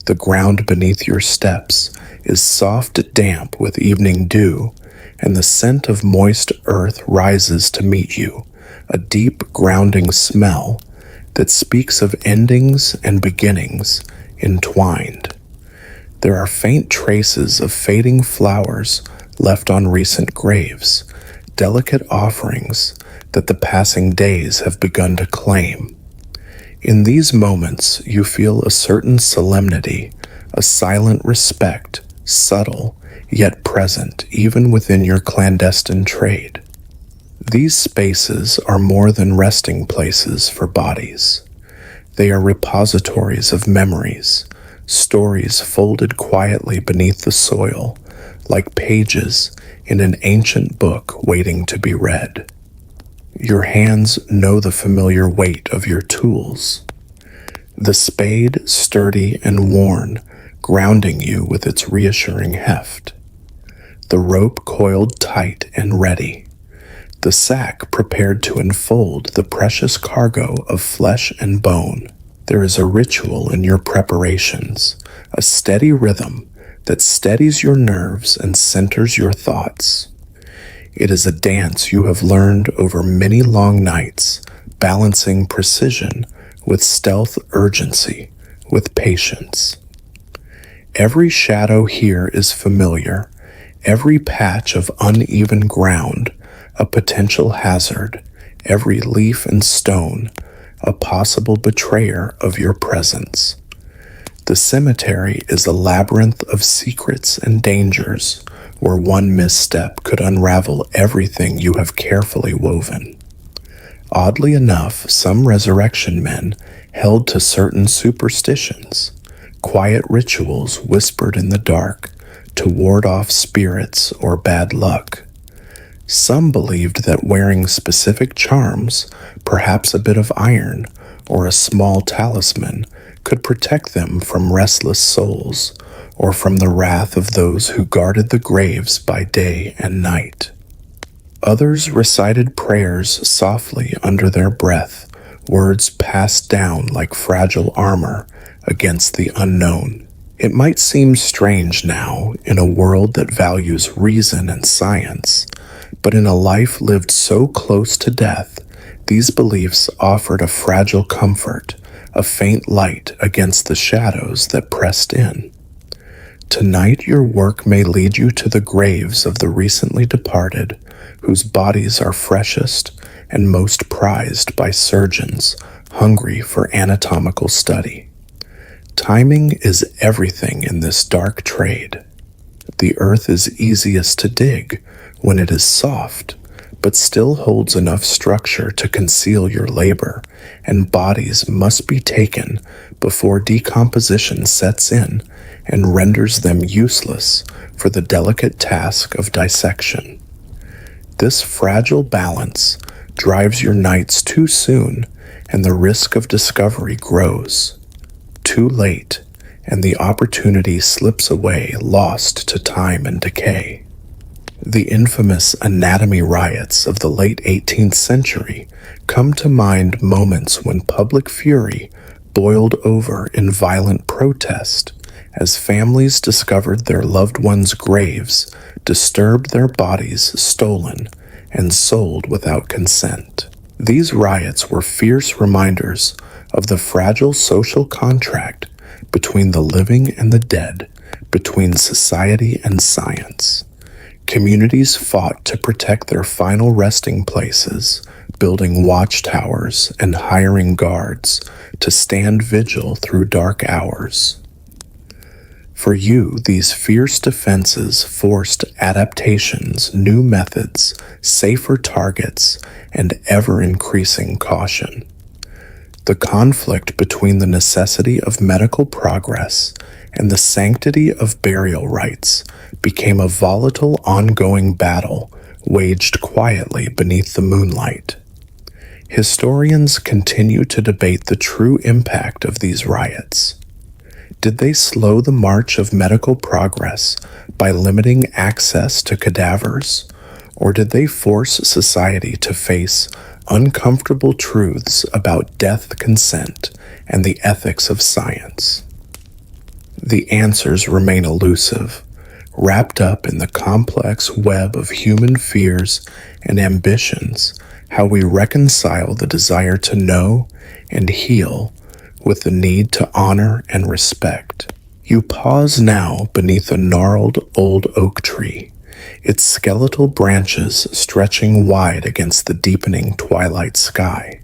The ground beneath your steps is soft damp with evening dew, and the scent of moist earth rises to meet you, a deep grounding smell that speaks of endings and beginnings entwined. There are faint traces of fading flowers left on recent graves, delicate offerings that the passing days have begun to claim. In these moments, you feel a certain solemnity, a silent respect, subtle yet present even within your clandestine trade. These spaces are more than resting places for bodies. They are repositories of memories, stories folded quietly beneath the soil, like pages in an ancient book waiting to be read. Your hands know the familiar weight of your tools. The spade, sturdy and worn, grounding you with its reassuring heft. The rope coiled tight and ready. The sack prepared to enfold the precious cargo of flesh and bone. There is a ritual in your preparations, a steady rhythm that steadies your nerves and centers your thoughts. It is a dance you have learned over many long nights, balancing precision with stealth, urgency with patience. Every shadow here is familiar, every patch of uneven ground a potential hazard, every leaf and stone a possible betrayer of your presence. The cemetery is a labyrinth of secrets and dangers, where one misstep could unravel everything you have carefully woven. Oddly enough, some resurrection men held to certain superstitions, quiet rituals whispered in the dark to ward off spirits or bad luck. Some believed that wearing specific charms, perhaps a bit of iron or a small talisman, could protect them from restless souls or from the wrath of those who guarded the graves by day and night. Others recited prayers softly under their breath, words passed down like fragile armor against the unknown. It might seem strange now in a world that values reason and science, but in a life lived so close to death, these beliefs offered a fragile comfort, a faint light against the shadows that pressed in. Tonight your work may lead you to the graves of the recently departed, whose bodies are freshest and most prized by surgeons hungry for anatomical study. Timing is everything in this dark trade. The earth is easiest to dig when it is soft, but still holds enough structure to conceal your labor, and bodies must be taken before decomposition sets in and renders them useless for the delicate task of dissection. This fragile balance drives your nights too soon, and the risk of discovery grows. Too late, and the opportunity slips away, lost to time and decay. The infamous anatomy riots of the late 18th century come to mind, moments when public fury boiled over in violent protest as families discovered their loved ones' graves, disturbed, their bodies stolen, and sold without consent. These riots were fierce reminders of the fragile social contract between the living and the dead, between society and science. Communities fought to protect their final resting places, building watchtowers and hiring guards to stand vigil through dark hours. For you, these fierce defenses forced adaptations, new methods, safer targets, and ever-increasing caution. The conflict between the necessity of medical progress and the sanctity of burial rites became a volatile, ongoing battle waged quietly beneath the moonlight. Historians continue to debate the true impact of these riots. Did they slow the march of medical progress by limiting access to cadavers, or did they force society to face uncomfortable truths about death consent and the ethics of science? The answers remain elusive, wrapped up in the complex web of human fears and ambitions, how we reconcile the desire to know and heal with the need to honor and respect. You pause now beneath a gnarled old oak tree, its skeletal branches stretching wide against the deepening twilight sky.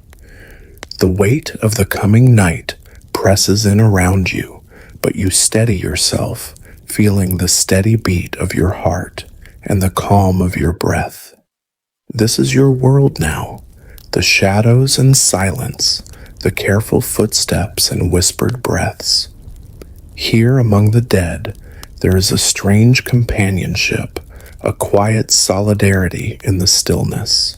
The weight of the coming night presses in around you, but you steady yourself, feeling the steady beat of your heart and the calm of your breath. This is your world now, the shadows and silence, the careful footsteps and whispered breaths. Here among the dead, there is a strange companionship, a quiet solidarity in the stillness.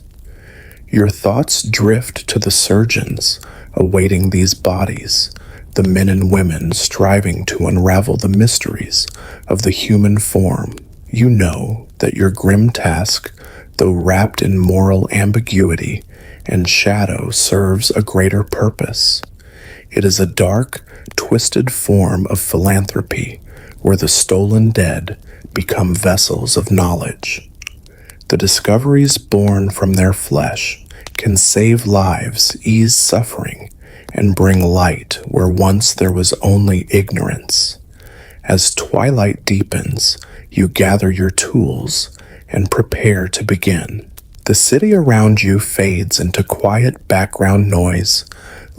Your thoughts drift to the surgeons awaiting these bodies, the men and women striving to unravel the mysteries of the human form. You know that your grim task, though wrapped in moral ambiguity and shadow, serves a greater purpose. It is a dark, twisted form of philanthropy where the stolen dead become vessels of knowledge. The discoveries born from their flesh can save lives, ease suffering, and bring light where once there was only ignorance. As twilight deepens, you gather your tools and prepare to begin. The city around you fades into quiet background noise,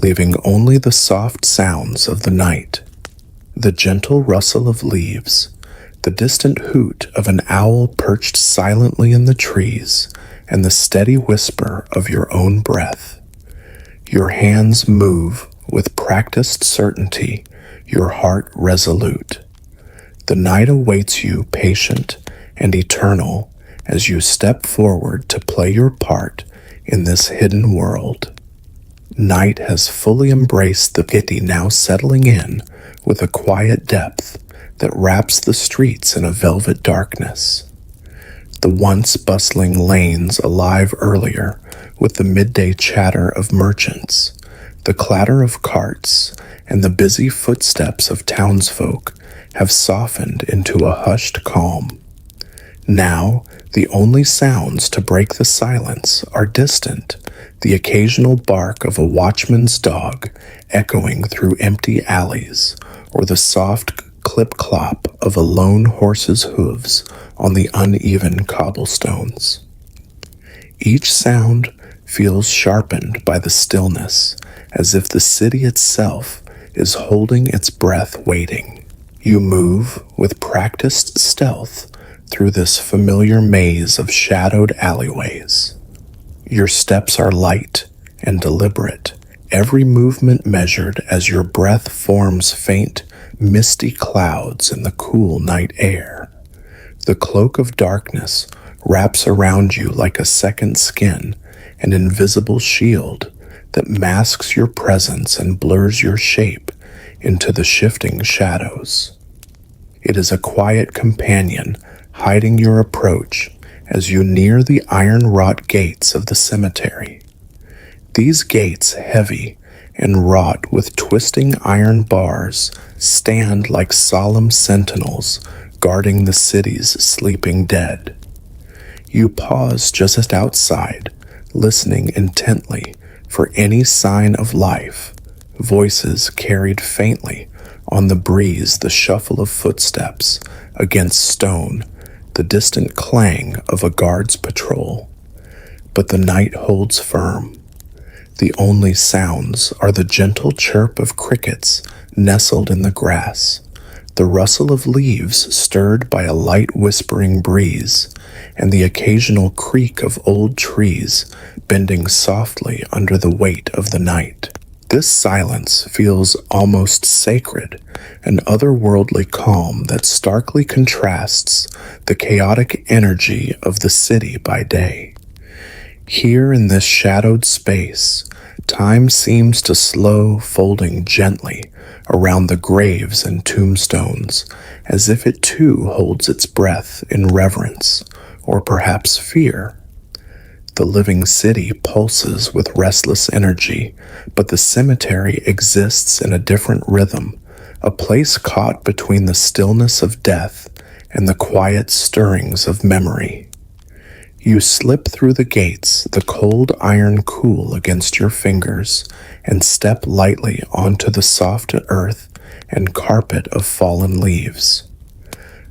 leaving only the soft sounds of the night. The gentle rustle of leaves, the distant hoot of an owl perched silently in the trees, and the steady whisper of your own breath. Your hands move with practiced certainty, your heart resolute. The night awaits you patient and eternal as you step forward to play your part in this hidden world. Night has fully embraced the city, now settling in with a quiet depth that wraps the streets in a velvet darkness. The once bustling lanes alive earlier with the midday chatter of merchants, the clatter of carts, and the busy footsteps of townsfolk have softened into a hushed calm. Now, the only sounds to break the silence are distant, the occasional bark of a watchman's dog echoing through empty alleys, or the soft clip-clop of a lone horse's hooves on the uneven cobblestones. Each sound feels sharpened by the stillness, as if the city itself is holding its breath waiting. You move with practiced stealth through this familiar maze of shadowed alleyways. Your steps are light and deliberate, every movement measured as your breath forms faint, misty clouds in the cool night air. The cloak of darkness wraps around you like a second skin, an invisible shield that masks your presence and blurs your shape into the shifting shadows. It is a quiet companion hiding your approach as you near the iron-wrought gates of the cemetery. These gates, heavy and wrought with twisting iron bars, stand like solemn sentinels guarding the city's sleeping dead. You pause just outside, listening intently for any sign of life, voices carried faintly on the breeze, the shuffle of footsteps against stone, the distant clang of a guard's patrol. But the night holds firm. The only sounds are the gentle chirp of crickets nestled in the grass, the rustle of leaves stirred by a light whispering breeze, and the occasional creak of old trees bending softly under the weight of the night. This silence feels almost sacred, an otherworldly calm that starkly contrasts the chaotic energy of the city by day. Here in this shadowed space, time seems to slow, folding gently around the graves and tombstones, as if it too holds its breath in reverence, or perhaps fear. The living city pulses with restless energy, but the cemetery exists in a different rhythm, a place caught between the stillness of death and the quiet stirrings of memory. You slip through the gates, the cold iron cool against your fingers, and step lightly onto the soft earth and carpet of fallen leaves.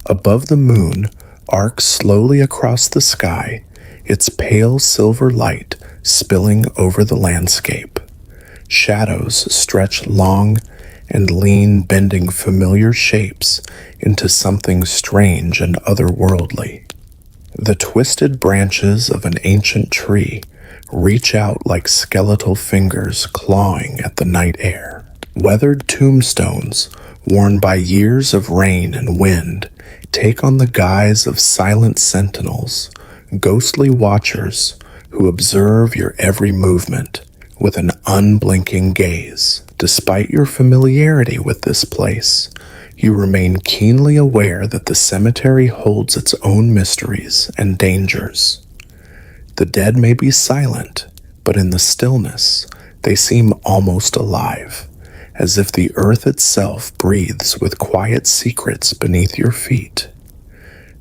Above the moon arcs slowly across the sky, its pale silver light spilling over the landscape. Shadows stretch long and lean, bending familiar shapes into something strange and otherworldly. The twisted branches of an ancient tree reach out like skeletal fingers clawing at the night air. Weathered tombstones, worn by years of rain and wind, take on the guise of silent sentinels, ghostly watchers who observe your every movement with an unblinking gaze. Despite your familiarity with this place, you remain keenly aware that the cemetery holds its own mysteries and dangers. The dead may be silent, but in the stillness, they seem almost alive, as if the earth itself breathes with quiet secrets beneath your feet.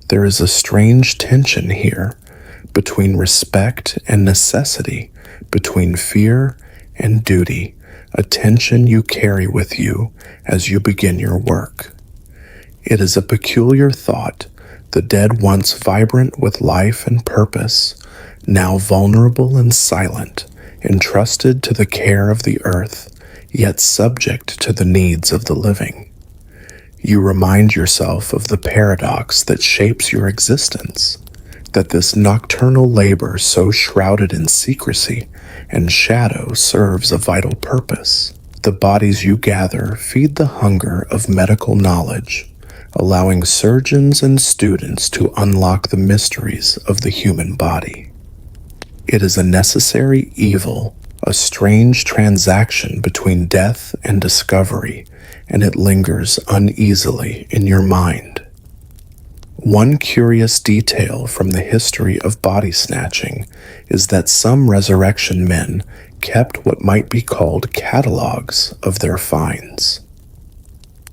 There is a strange tension here between respect and necessity, between fear and duty, a tension you carry with you as you begin your work. It is a peculiar thought, the dead once vibrant with life and purpose, now vulnerable and silent, entrusted to the care of the earth, yet subject to the needs of the living. You remind yourself of the paradox that shapes your existence, that this nocturnal labor so shrouded in secrecy and shadow serves a vital purpose. The bodies you gather feed the hunger of medical knowledge, allowing surgeons and students to unlock the mysteries of the human body. It is a necessary evil, a strange transaction between death and discovery, and it lingers uneasily in your mind. One curious detail from the history of body snatching is that some resurrection men kept what might be called catalogs of their finds.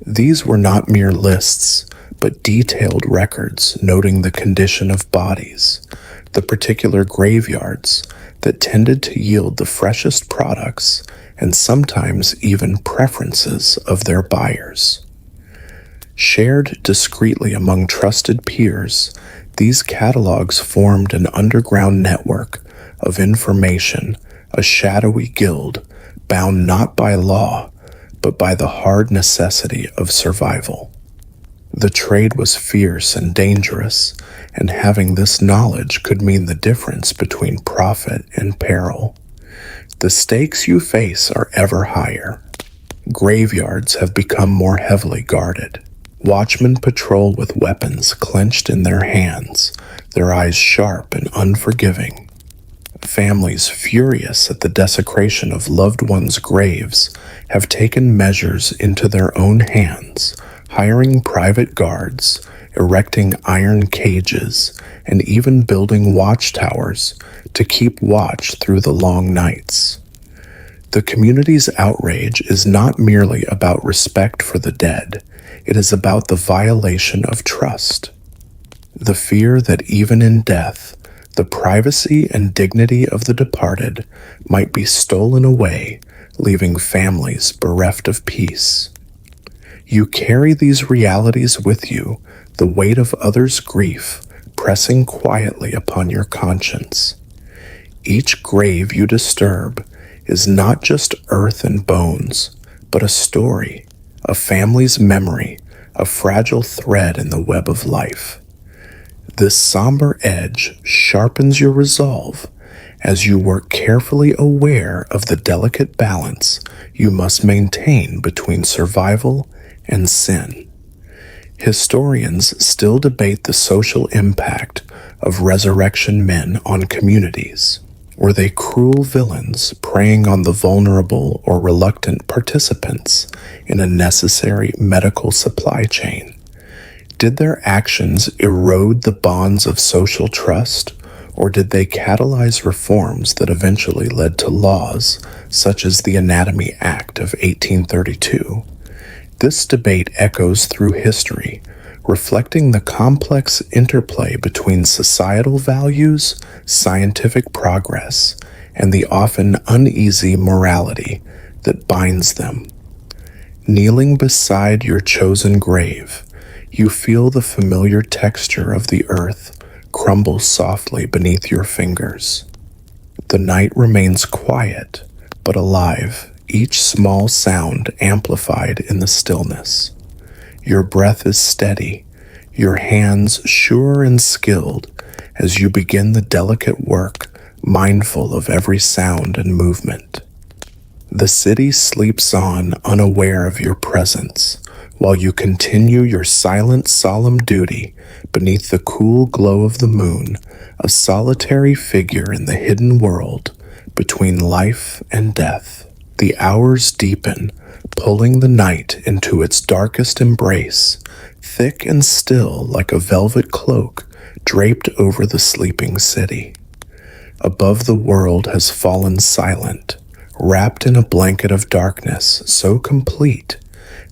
These were not mere lists, but detailed records noting the condition of bodies, the particular graveyards that tended to yield the freshest products and sometimes even preferences of their buyers. Shared discreetly among trusted peers, these catalogs formed an underground network of information, a shadowy guild bound not by law, but by the hard necessity of survival. The trade was fierce and dangerous, and having this knowledge could mean the difference between profit and peril. The stakes you face are ever higher. Graveyards have become more heavily guarded. Watchmen patrol with weapons clenched in their hands, their eyes sharp and unforgiving. Families furious at the desecration of loved ones' graves have taken measures into their own hands, hiring private guards, erecting iron cages, and even building watchtowers to keep watch through the long nights. The community's outrage is not merely about respect for the dead, it is about the violation of trust. The fear that even in death, the privacy and dignity of the departed might be stolen away, leaving families bereft of peace. You carry these realities with you, the weight of others' grief pressing quietly upon your conscience. Each grave you disturb is not just earth and bones, but a story, a family's memory, a fragile thread in the web of life. This somber edge sharpens your resolve as you work carefully aware of the delicate balance you must maintain between survival and sin. Historians still debate the social impact of resurrection men on communities. Were they cruel villains preying on the vulnerable or reluctant participants in a necessary medical supply chain? Did their actions erode the bonds of social trust, or did they catalyze reforms that eventually led to laws such as the Anatomy Act of 1832? This debate echoes through history, reflecting the complex interplay between societal values, scientific progress, and the often uneasy morality that binds them. Kneeling beside your chosen grave, you feel the familiar texture of the earth crumble softly beneath your fingers. The night remains quiet, but alive, each small sound amplified in the stillness. Your breath is steady, your hands sure and skilled as you begin the delicate work, mindful of every sound and movement. The city sleeps on, unaware of your presence, while you continue your silent, solemn duty beneath the cool glow of the moon, a solitary figure in the hidden world between life and death. The hours deepen, pulling the night into its darkest embrace, thick and still like a velvet cloak draped over the sleeping city. Above, the world has fallen silent, wrapped in a blanket of darkness so complete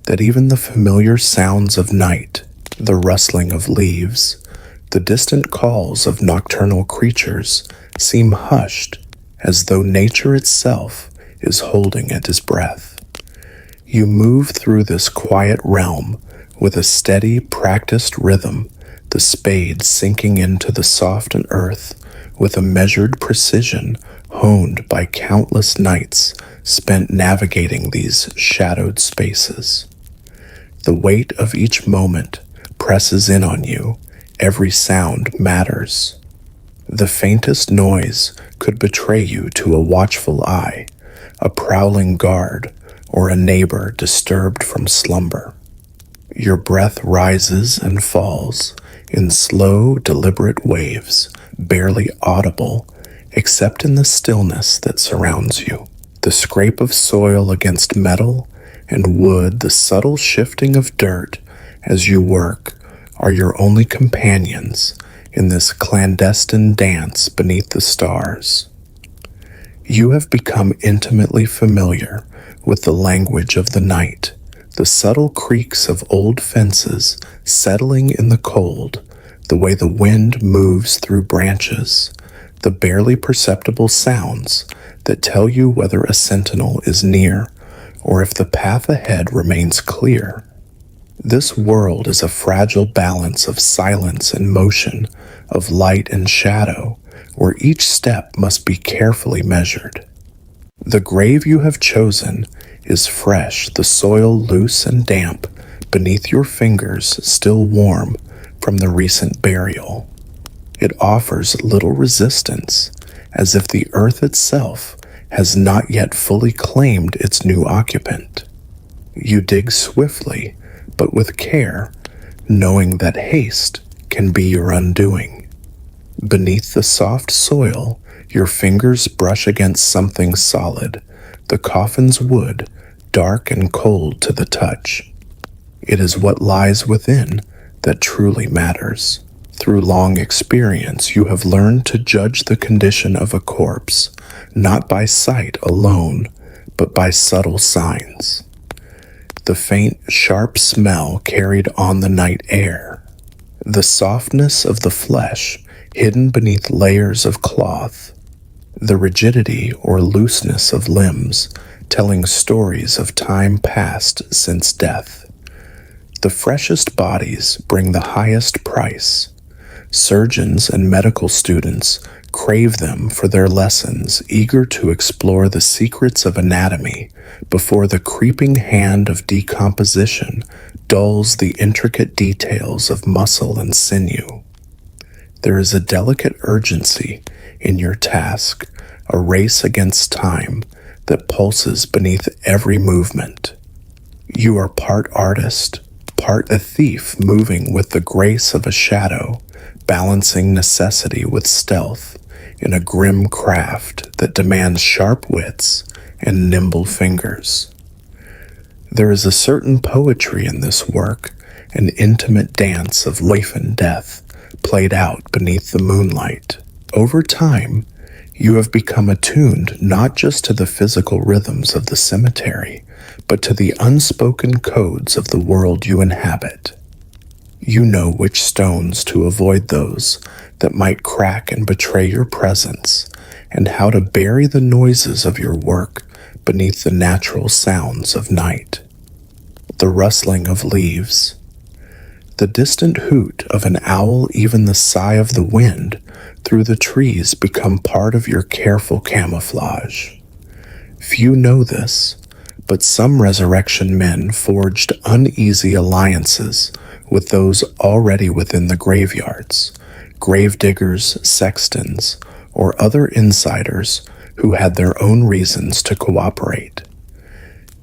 that even the familiar sounds of night, the rustling of leaves, the distant calls of nocturnal creatures, seem hushed, as though nature itself is holding at his breath. You move through this quiet realm with a steady, practiced rhythm, the spade sinking into the softened earth with a measured precision honed by countless nights spent navigating these shadowed spaces. The weight of each moment presses in on you. Every sound matters. The faintest noise could betray you to a watchful eye, a prowling guard, or a neighbor disturbed from slumber. Your breath rises and falls in slow, deliberate waves, barely audible, except in the stillness that surrounds you. The scrape of soil against metal and wood, the subtle shifting of dirt as you work, are your only companions in this clandestine dance beneath the stars. You have become intimately familiar with the language of the night, the subtle creaks of old fences settling in the cold, the way the wind moves through branches, the barely perceptible sounds that tell you whether a sentinel is near or if the path ahead remains clear. This world is a fragile balance of silence and motion, of light and shadow, where each step must be carefully measured. The grave you have chosen is fresh, the soil loose and damp, beneath your fingers still warm from the recent burial. It offers little resistance, as if the earth itself has not yet fully claimed its new occupant. You dig swiftly, but with care, knowing that haste can be your undoing. Beneath the soft soil, your fingers brush against something solid, the coffin's wood, dark and cold to the touch. It is what lies within that truly matters. Through long experience, you have learned to judge the condition of a corpse, not by sight alone, but by subtle signs. The faint, sharp smell carried on the night air, the softness of the flesh hidden beneath layers of cloth, the rigidity or looseness of limbs telling stories of time past since death. The freshest bodies bring the highest price. Surgeons and medical students crave them for their lessons, eager to explore the secrets of anatomy before the creeping hand of decomposition dulls the intricate details of muscle and sinew. There is a delicate urgency in your task, a race against time that pulses beneath every movement. You are part artist, part a thief moving with the grace of a shadow, balancing necessity with stealth in a grim craft that demands sharp wits and nimble fingers. There is a certain poetry in this work, an intimate dance of life and death played out beneath the moonlight. Over time, you have become attuned not just to the physical rhythms of the cemetery, but to the unspoken codes of the world you inhabit. You know which stones to avoid those that might crack and betray your presence, and how to bury the noises of your work beneath the natural sounds of night. The rustling of leaves, the distant hoot of an owl, even the sigh of the wind through the trees become part of your careful camouflage. Few know this, but some resurrection men forged uneasy alliances with those already within the graveyards, gravediggers, sextons, or other insiders who had their own reasons to cooperate.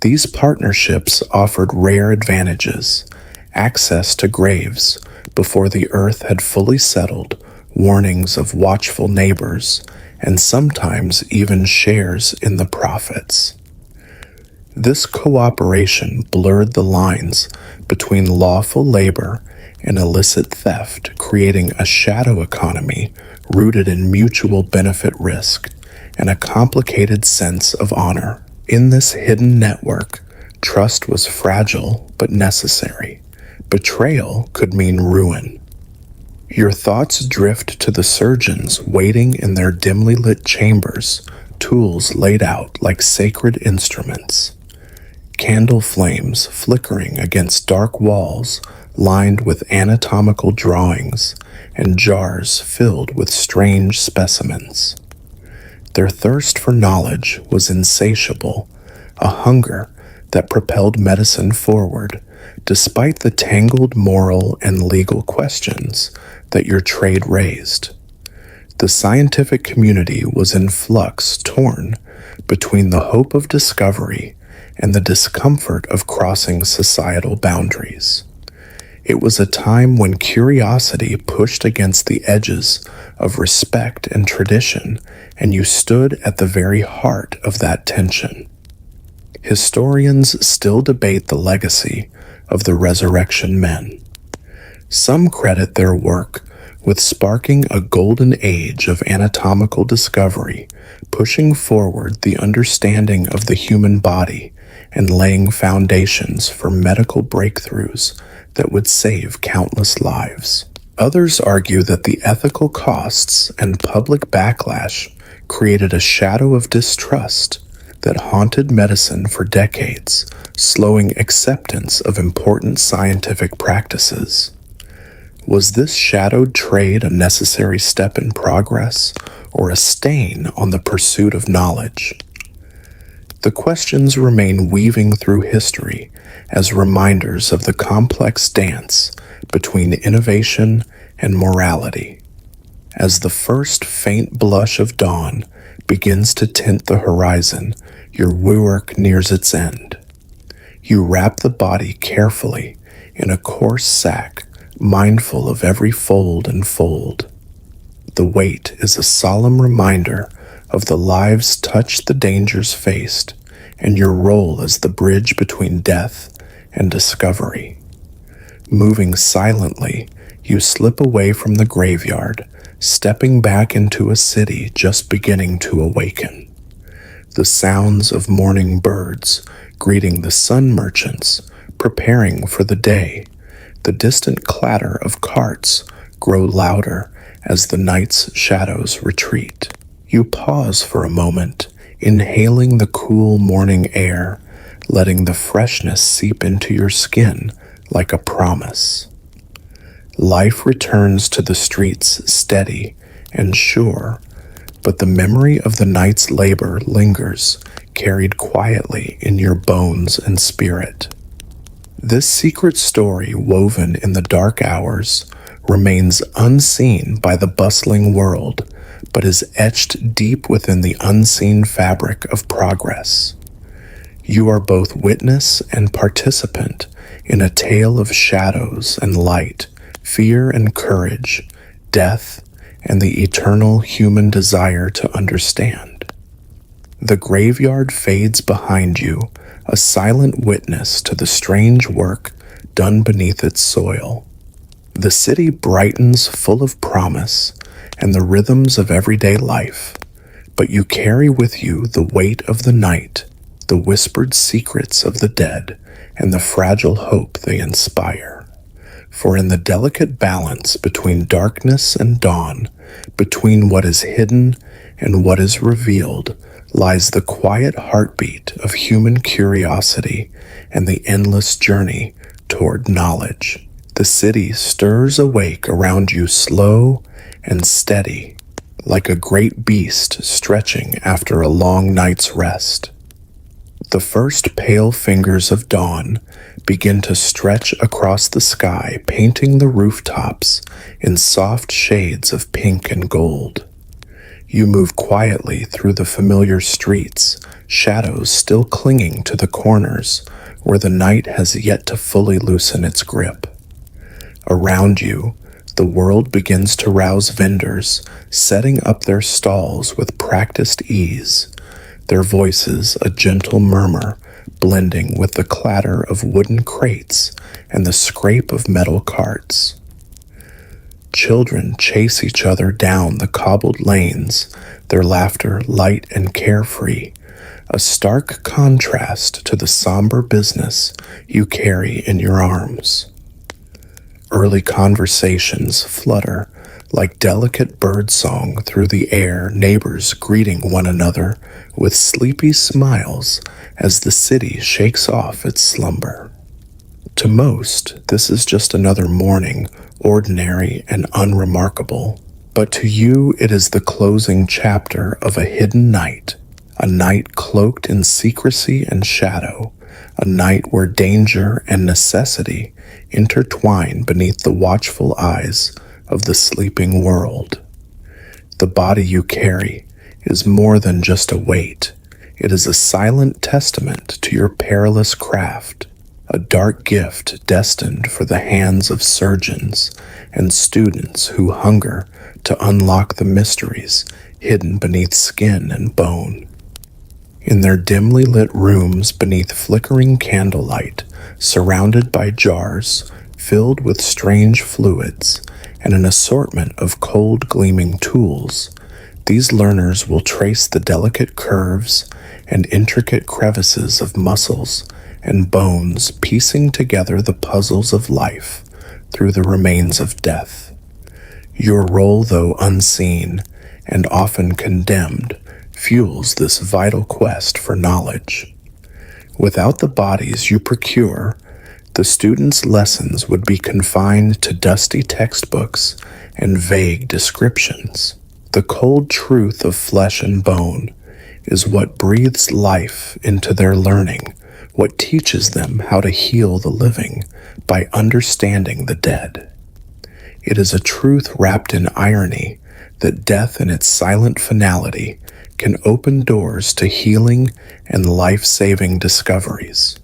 These partnerships offered rare advantages: access to graves before the earth had fully settled, warnings of watchful neighbors, and sometimes even shares in the profits. This cooperation blurred the lines between lawful labor and illicit theft, creating a shadow economy rooted in mutual benefit risk and a complicated sense of honor. In this hidden network, trust was fragile but necessary. Betrayal could mean ruin. Your thoughts drift to the surgeons waiting in their dimly lit chambers, tools laid out like sacred instruments. Candle flames flickering against dark walls lined with anatomical drawings and jars filled with strange specimens. Their thirst for knowledge was insatiable, a hunger that propelled medicine forward, despite the tangled moral and legal questions that your trade raised. The scientific community was in flux, torn between the hope of discovery and the discomfort of crossing societal boundaries. It was a time when curiosity pushed against the edges of respect and tradition, and you stood at the very heart of that tension. Historians still debate the legacy of the resurrection men. Some credit their work with sparking a golden age of anatomical discovery, pushing forward the understanding of the human body and laying foundations for medical breakthroughs that would save countless lives. Others argue that the ethical costs and public backlash created a shadow of distrust that haunted medicine for decades, slowing acceptance of important scientific practices. Was this shadowed trade a necessary step in progress, or a stain on the pursuit of knowledge? The questions remain weaving through history as reminders of the complex dance between innovation and morality. As the first faint blush of dawn begins to tint the horizon, your work nears its end. You wrap the body carefully in a coarse sack, mindful of every fold and fold. The weight is a solemn reminder of the lives touched, the dangers faced, and your role as the bridge between death and discovery. Moving silently, you slip away from the graveyard, stepping back into a city just beginning to awaken. The sounds of morning birds greeting the sun merchants, preparing for the day. The distant clatter of carts grow louder as the night's shadows retreat. You pause for a moment, inhaling the cool morning air, letting the freshness seep into your skin like a promise. Life returns to the streets steady and sure, but the memory of the night's labor lingers, carried quietly in your bones and spirit. This secret story, woven in the dark hours, remains unseen by the bustling world, but is etched deep within the unseen fabric of progress. You are both witness and participant in a tale of shadows and light, fear and courage, death and the eternal human desire to understand. The graveyard fades behind you, a silent witness to the strange work done beneath its soil. The city brightens, full of promise and the rhythms of everyday life, but you carry with you the weight of the night, the whispered secrets of the dead, and the fragile hope they inspire. For in the delicate balance between darkness and dawn, between what is hidden and what is revealed, lies the quiet heartbeat of human curiosity and the endless journey toward knowledge. The city stirs awake around you, slow and steady, like a great beast stretching after a long night's rest. The first pale fingers of dawn begin to stretch across the sky, painting the rooftops in soft shades of pink and gold. You move quietly through the familiar streets, shadows still clinging to the corners where the night has yet to fully loosen its grip. Around you, the world begins to rouse vendors, setting up their stalls with practiced ease, their voices a gentle murmur, blending with the clatter of wooden crates and the scrape of metal carts. Children chase each other down the cobbled lanes, their laughter light and carefree, a stark contrast to the somber business you carry in your arms. Early conversations flutter like delicate birdsong through the air, neighbors greeting one another with sleepy smiles as the city shakes off its slumber. To most, this is just another morning, ordinary and unremarkable, but to you it is the closing chapter of a hidden night, a night cloaked in secrecy and shadow, a night where danger and necessity intertwine beneath the watchful eyes of the sleeping world. The body you carry is more than just a weight. It is a silent testament to your perilous craft, a dark gift destined for the hands of surgeons and students who hunger to unlock the mysteries hidden beneath skin and bone. In their dimly lit rooms beneath flickering candlelight, surrounded by jars filled with strange fluids and an assortment of cold gleaming tools, these learners will trace the delicate curves and intricate crevices of muscles and bones, piecing together the puzzles of life through the remains of death. Your role, though unseen and often condemned, fuels this vital quest for knowledge. Without the bodies you procure, the students' lessons would be confined to dusty textbooks and vague descriptions. The cold truth of flesh and bone is what breathes life into their learning, what teaches them how to heal the living by understanding the dead. It is a truth wrapped in irony that death in its silent finality can open doors to healing and life-saving discoveries.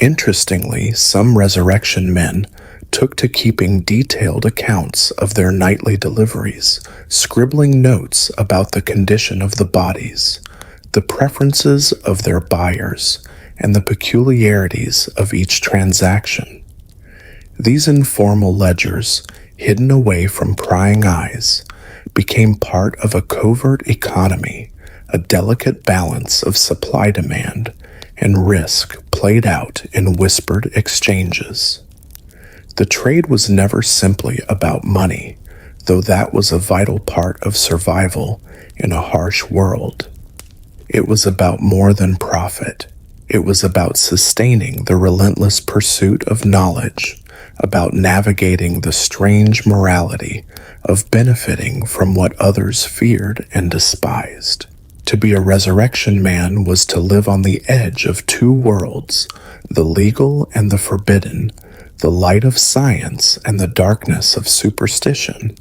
Interestingly, some resurrection men took to keeping detailed accounts of their nightly deliveries, scribbling notes about the condition of the bodies, the preferences of their buyers, and the peculiarities of each transaction. These informal ledgers, hidden away from prying eyes, became part of a covert economy, a delicate balance of supply-demand and risk played out in whispered exchanges. The trade was never simply about money, though that was a vital part of survival in a harsh world. It was about more than profit. It was about sustaining the relentless pursuit of knowledge, about navigating the strange morality of benefiting from what others feared and despised. To be a resurrection man was to live on the edge of two worlds, the legal and the forbidden, the light of science and the darkness of superstition.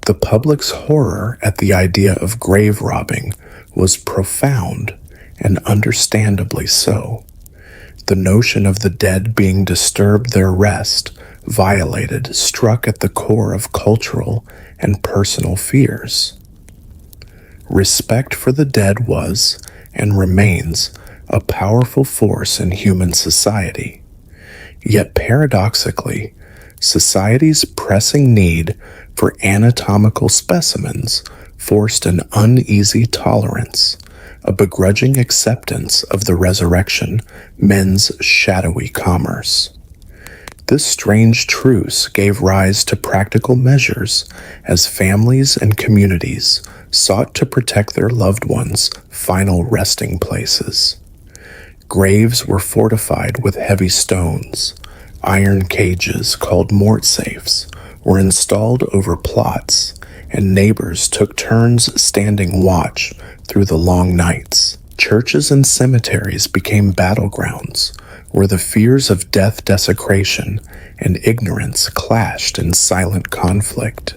The public's horror at the idea of grave robbing was profound, and understandably so. The notion of the dead being disturbed their rest, violated, struck at the core of cultural and personal fears. Respect for the dead was, and remains, a powerful force in human society. Yet paradoxically, society's pressing need for anatomical specimens forced an uneasy tolerance, a begrudging acceptance of the resurrection, men's shadowy commerce. This strange truce gave rise to practical measures as families and communities sought to protect their loved ones' final resting places. Graves were fortified with heavy stones. Iron cages, called mort safes, were installed over plots, and neighbors took turns standing watch through the long nights. Churches and cemeteries became battlegrounds where the fears of death desecration and ignorance clashed in silent conflict.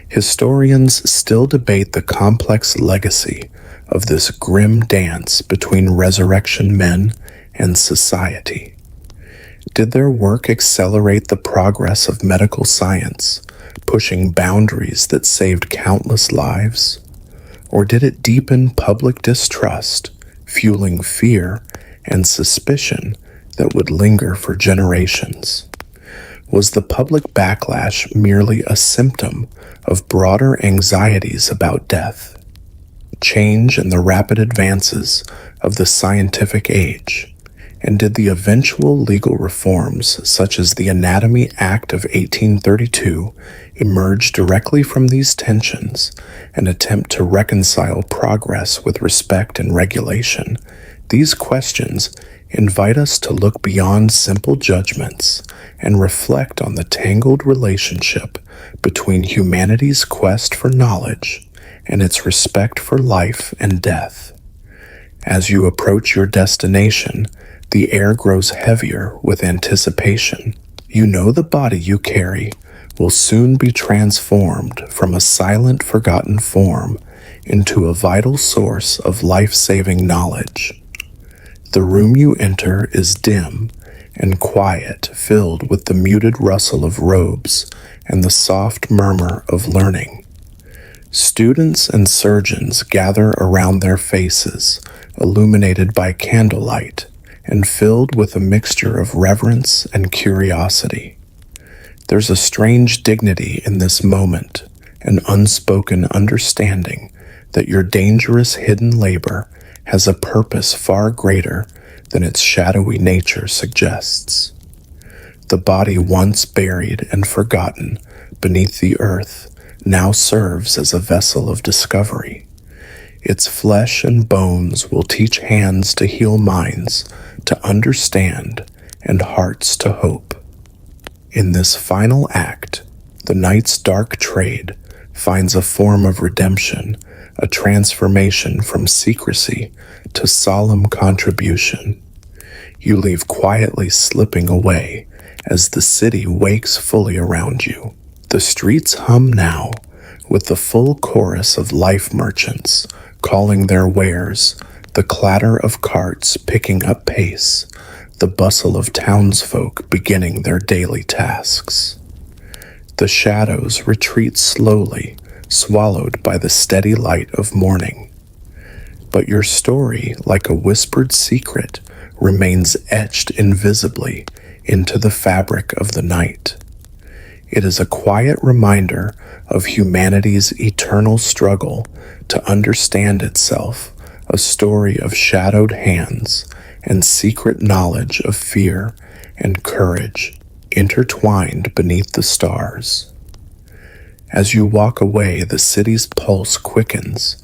Historians still debate the complex legacy of this grim dance between resurrection men and society. Did their work accelerate the progress of medical science, pushing boundaries that saved countless lives? Or did it deepen public distrust, fueling fear and suspicion that would linger for generations? Was the public backlash merely a symptom of broader anxieties about death, change, and the rapid advances of the scientific age? And did the eventual legal reforms, such as the Anatomy Act of 1832, emerge directly from these tensions and attempt to reconcile progress with respect and regulation? These questions invite us to look beyond simple judgments and reflect on the tangled relationship between humanity's quest for knowledge and its respect for life and death. As you approach your destination, the air grows heavier with anticipation. You know the body you carry will soon be transformed from a silent, forgotten form into a vital source of life-saving knowledge. The room you enter is dim and quiet, filled with the muted rustle of robes and the soft murmur of learning. Students and surgeons gather around their faces, illuminated by candlelight and filled with a mixture of reverence and curiosity. There's a strange dignity in this moment, an unspoken understanding that your dangerous hidden labor has a purpose far greater than its shadowy nature suggests. The body once buried and forgotten beneath the earth now serves as a vessel of discovery. Its flesh and bones will teach hands to heal minds to understand and hearts to hope. In this final act, the night's dark trade finds a form of redemption, a transformation from secrecy to solemn contribution. You leave quietly slipping away as the city wakes fully around you. The streets hum now with the full chorus of life merchants calling their wares, the clatter of carts picking up pace, the bustle of townsfolk beginning their daily tasks. The shadows retreat slowly, swallowed by the steady light of morning. But your story, like a whispered secret, remains etched invisibly into the fabric of the night. It is a quiet reminder of humanity's eternal struggle to understand itself, a story of shadowed hands and secret knowledge of fear and courage intertwined beneath the stars. As you walk away, the city's pulse quickens,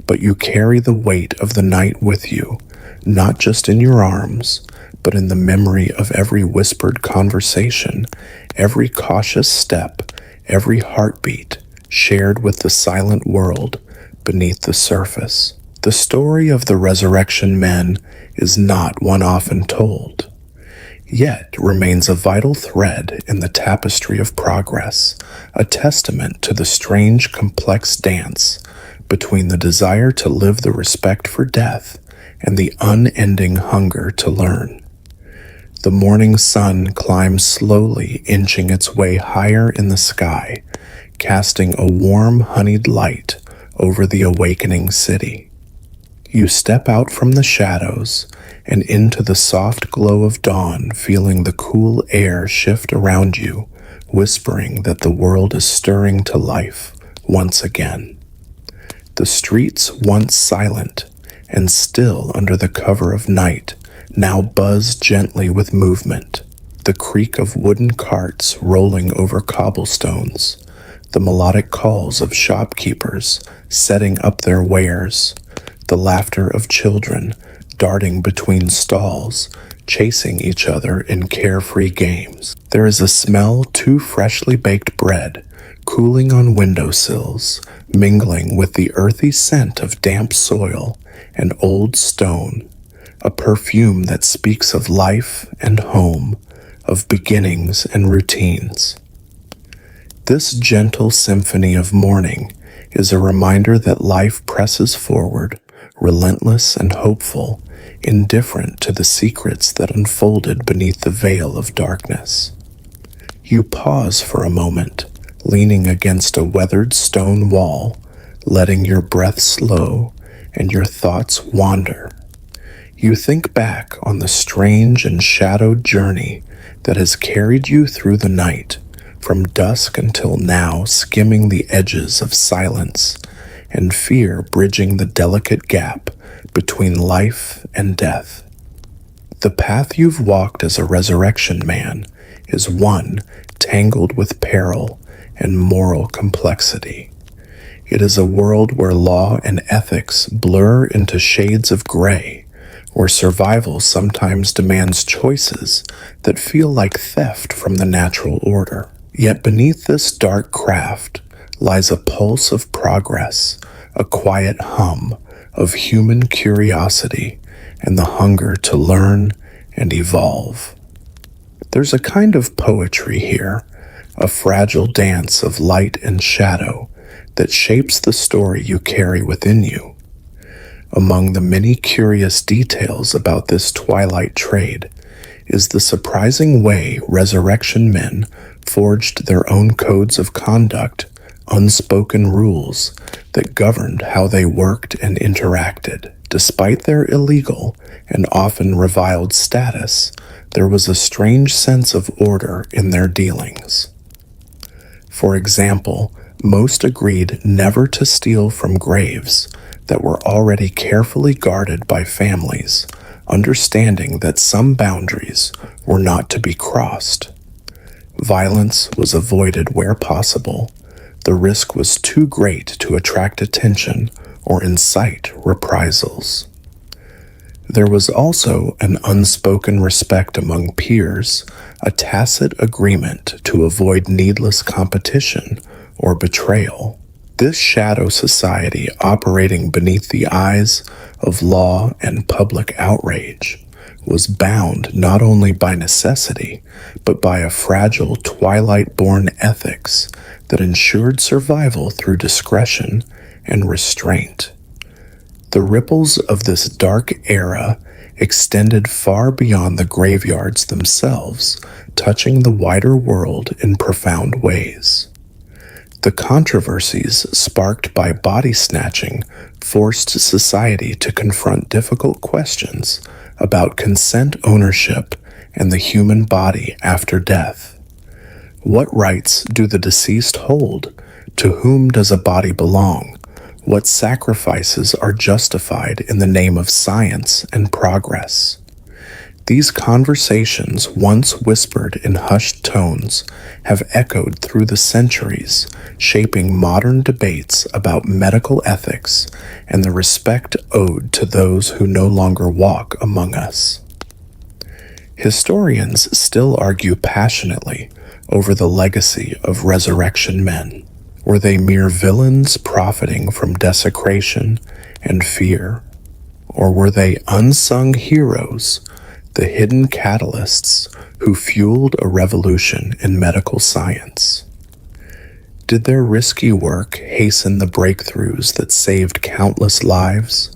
but you carry the weight of the night with you, not just in your arms, but in the memory of every whispered conversation, every cautious step, every heartbeat shared with the silent world beneath the surface. The story of the resurrection men is not one often told, yet remains a vital thread in the tapestry of progress, a testament to the strange, complex dance between the desire to live the respect for death and the unending hunger to learn. The morning sun climbs slowly, inching its way higher in the sky, casting a warm, honeyed light over the awakening city. You step out from the shadows and into the soft glow of dawn, feeling the cool air shift around you, whispering that the world is stirring to life once again. The streets, once silent and still under the cover of night, now buzz gently with movement. The creak of wooden carts rolling over cobblestones, the melodic calls of shopkeepers setting up their wares, the laughter of children darting between stalls, chasing each other in carefree games. There is a smell to freshly baked bread, cooling on windowsills, mingling with the earthy scent of damp soil and old stone, a perfume that speaks of life and home, of beginnings and routines. This gentle symphony of morning is a reminder that life presses forward, relentless and hopeful, indifferent to the secrets that unfolded beneath the veil of darkness. You pause for a moment, leaning against a weathered stone wall, letting your breath slow and your thoughts wander. You think back on the strange and shadowed journey that has carried you through the night, from dusk until now, skimming the edges of silence and fear, bridging the delicate gap between life and death. The path you've walked as a resurrection man is one tangled with peril and moral complexity. It is a world where law and ethics blur into shades of gray, where survival sometimes demands choices that feel like theft from the natural order. Yet beneath this dark craft lies a pulse of progress, a quiet hum of human curiosity and the hunger to learn and evolve. There's a kind of poetry here, a fragile dance of light and shadow that shapes the story you carry within you. Among the many curious details about this twilight trade is the surprising way resurrection men forged their own codes of conduct, unspoken rules that governed how they worked and interacted. Despite their illegal and often reviled status, there was a strange sense of order in their dealings. For example, most agreed never to steal from graves that were already carefully guarded by families, understanding that some boundaries were not to be crossed. Violence was avoided where possible. The risk was too great to attract attention or incite reprisals. There was also an unspoken respect among peers, a tacit agreement to avoid needless competition or betrayal. This shadow society, operating beneath the eyes of law and public outrage, was bound not only by necessity, but by a fragile twilight-born ethics that ensured survival through discretion and restraint. The ripples of this dark era extended far beyond the graveyards themselves, touching the wider world in profound ways. The controversies sparked by body snatching forced society to confront difficult questions about consent, ownership, and the human body after death. What rights do the deceased hold? To whom does a body belong? What sacrifices are justified in the name of science and progress? These conversations, once whispered in hushed tones, have echoed through the centuries, shaping modern debates about medical ethics and the respect owed to those who no longer walk among us. Historians still argue passionately over the legacy of resurrection men. Were they mere villains profiting from desecration and fear? Or were they unsung heroes, the hidden catalysts who fueled a revolution in medical science? Did their risky work hasten the breakthroughs that saved countless lives,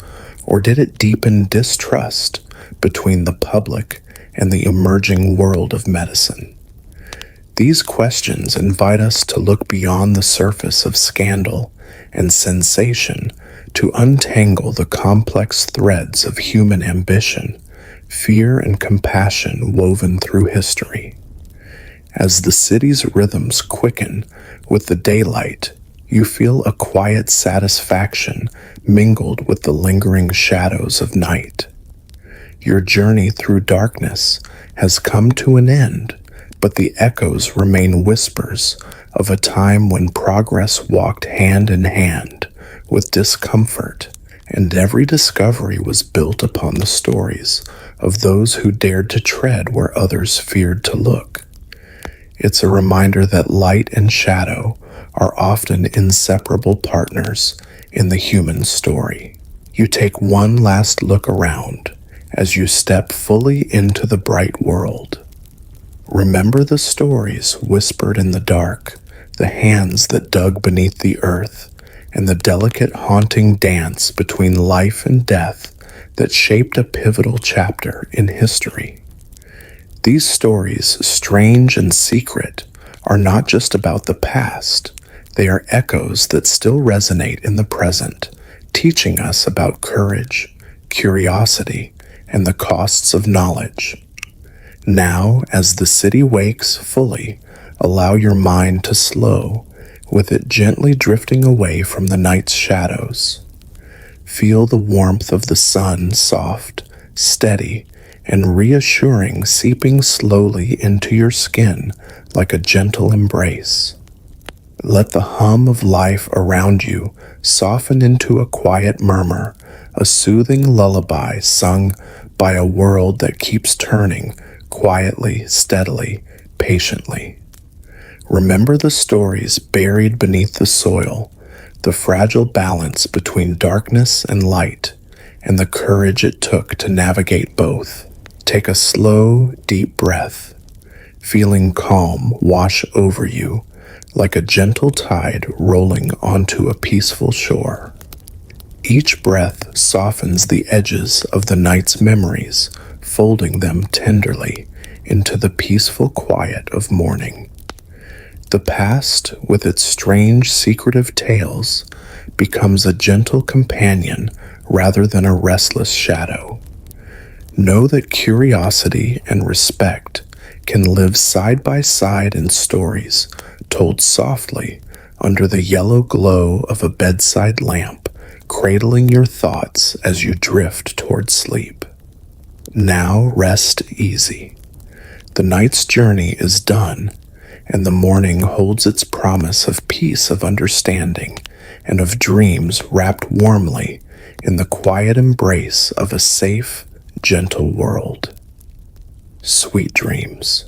or did it deepen distrust between the public and the emerging world of medicine? These questions invite us to look beyond the surface of scandal and sensation to untangle the complex threads of human ambition, fear, and compassion woven through history. As the city's rhythms quicken with the daylight, You feel a quiet satisfaction mingled with the lingering shadows of night. Your journey through darkness has come to an end, but the echoes remain whispers of a time when progress walked hand in hand with discomfort, and every discovery was built upon the stories of those who dared to tread where others feared to look. It's a reminder that light and shadow are often inseparable partners in the human story. You take one last look around as you step fully into the bright world. Remember the stories whispered in the dark, the hands that dug beneath the earth, and the delicate haunting dance between life and death that shaped a pivotal chapter in history. These stories, strange and secret, are not just about the past. They are echoes that still resonate in the present, teaching us about courage, curiosity, and the costs of knowledge. Now, as the city wakes fully, allow your mind to slow, with it gently drifting away from the night's shadows. Feel the warmth of the sun, soft, steady, and reassuring, seeping slowly into your skin like a gentle embrace. Let the hum of life around you soften into a quiet murmur, a soothing lullaby sung by a world that keeps turning quietly, steadily, patiently. Remember the stories buried beneath the soil, the fragile balance between darkness and light, and the courage it took to navigate both. Take a slow, deep breath, feeling calm wash over you like a gentle tide rolling onto a peaceful shore. Each breath softens the edges of the night's memories, folding them tenderly into the peaceful quiet of morning. The past, with its strange, secretive tales, becomes a gentle companion rather than a restless shadow. Know that curiosity and respect can live side by side in stories told softly under the yellow glow of a bedside lamp, cradling your thoughts as you drift toward sleep. Now rest easy. The night's journey is done, and the morning holds its promise of peace, of understanding, and of dreams wrapped warmly in the quiet embrace of a safe, gentle world. Sweet dreams.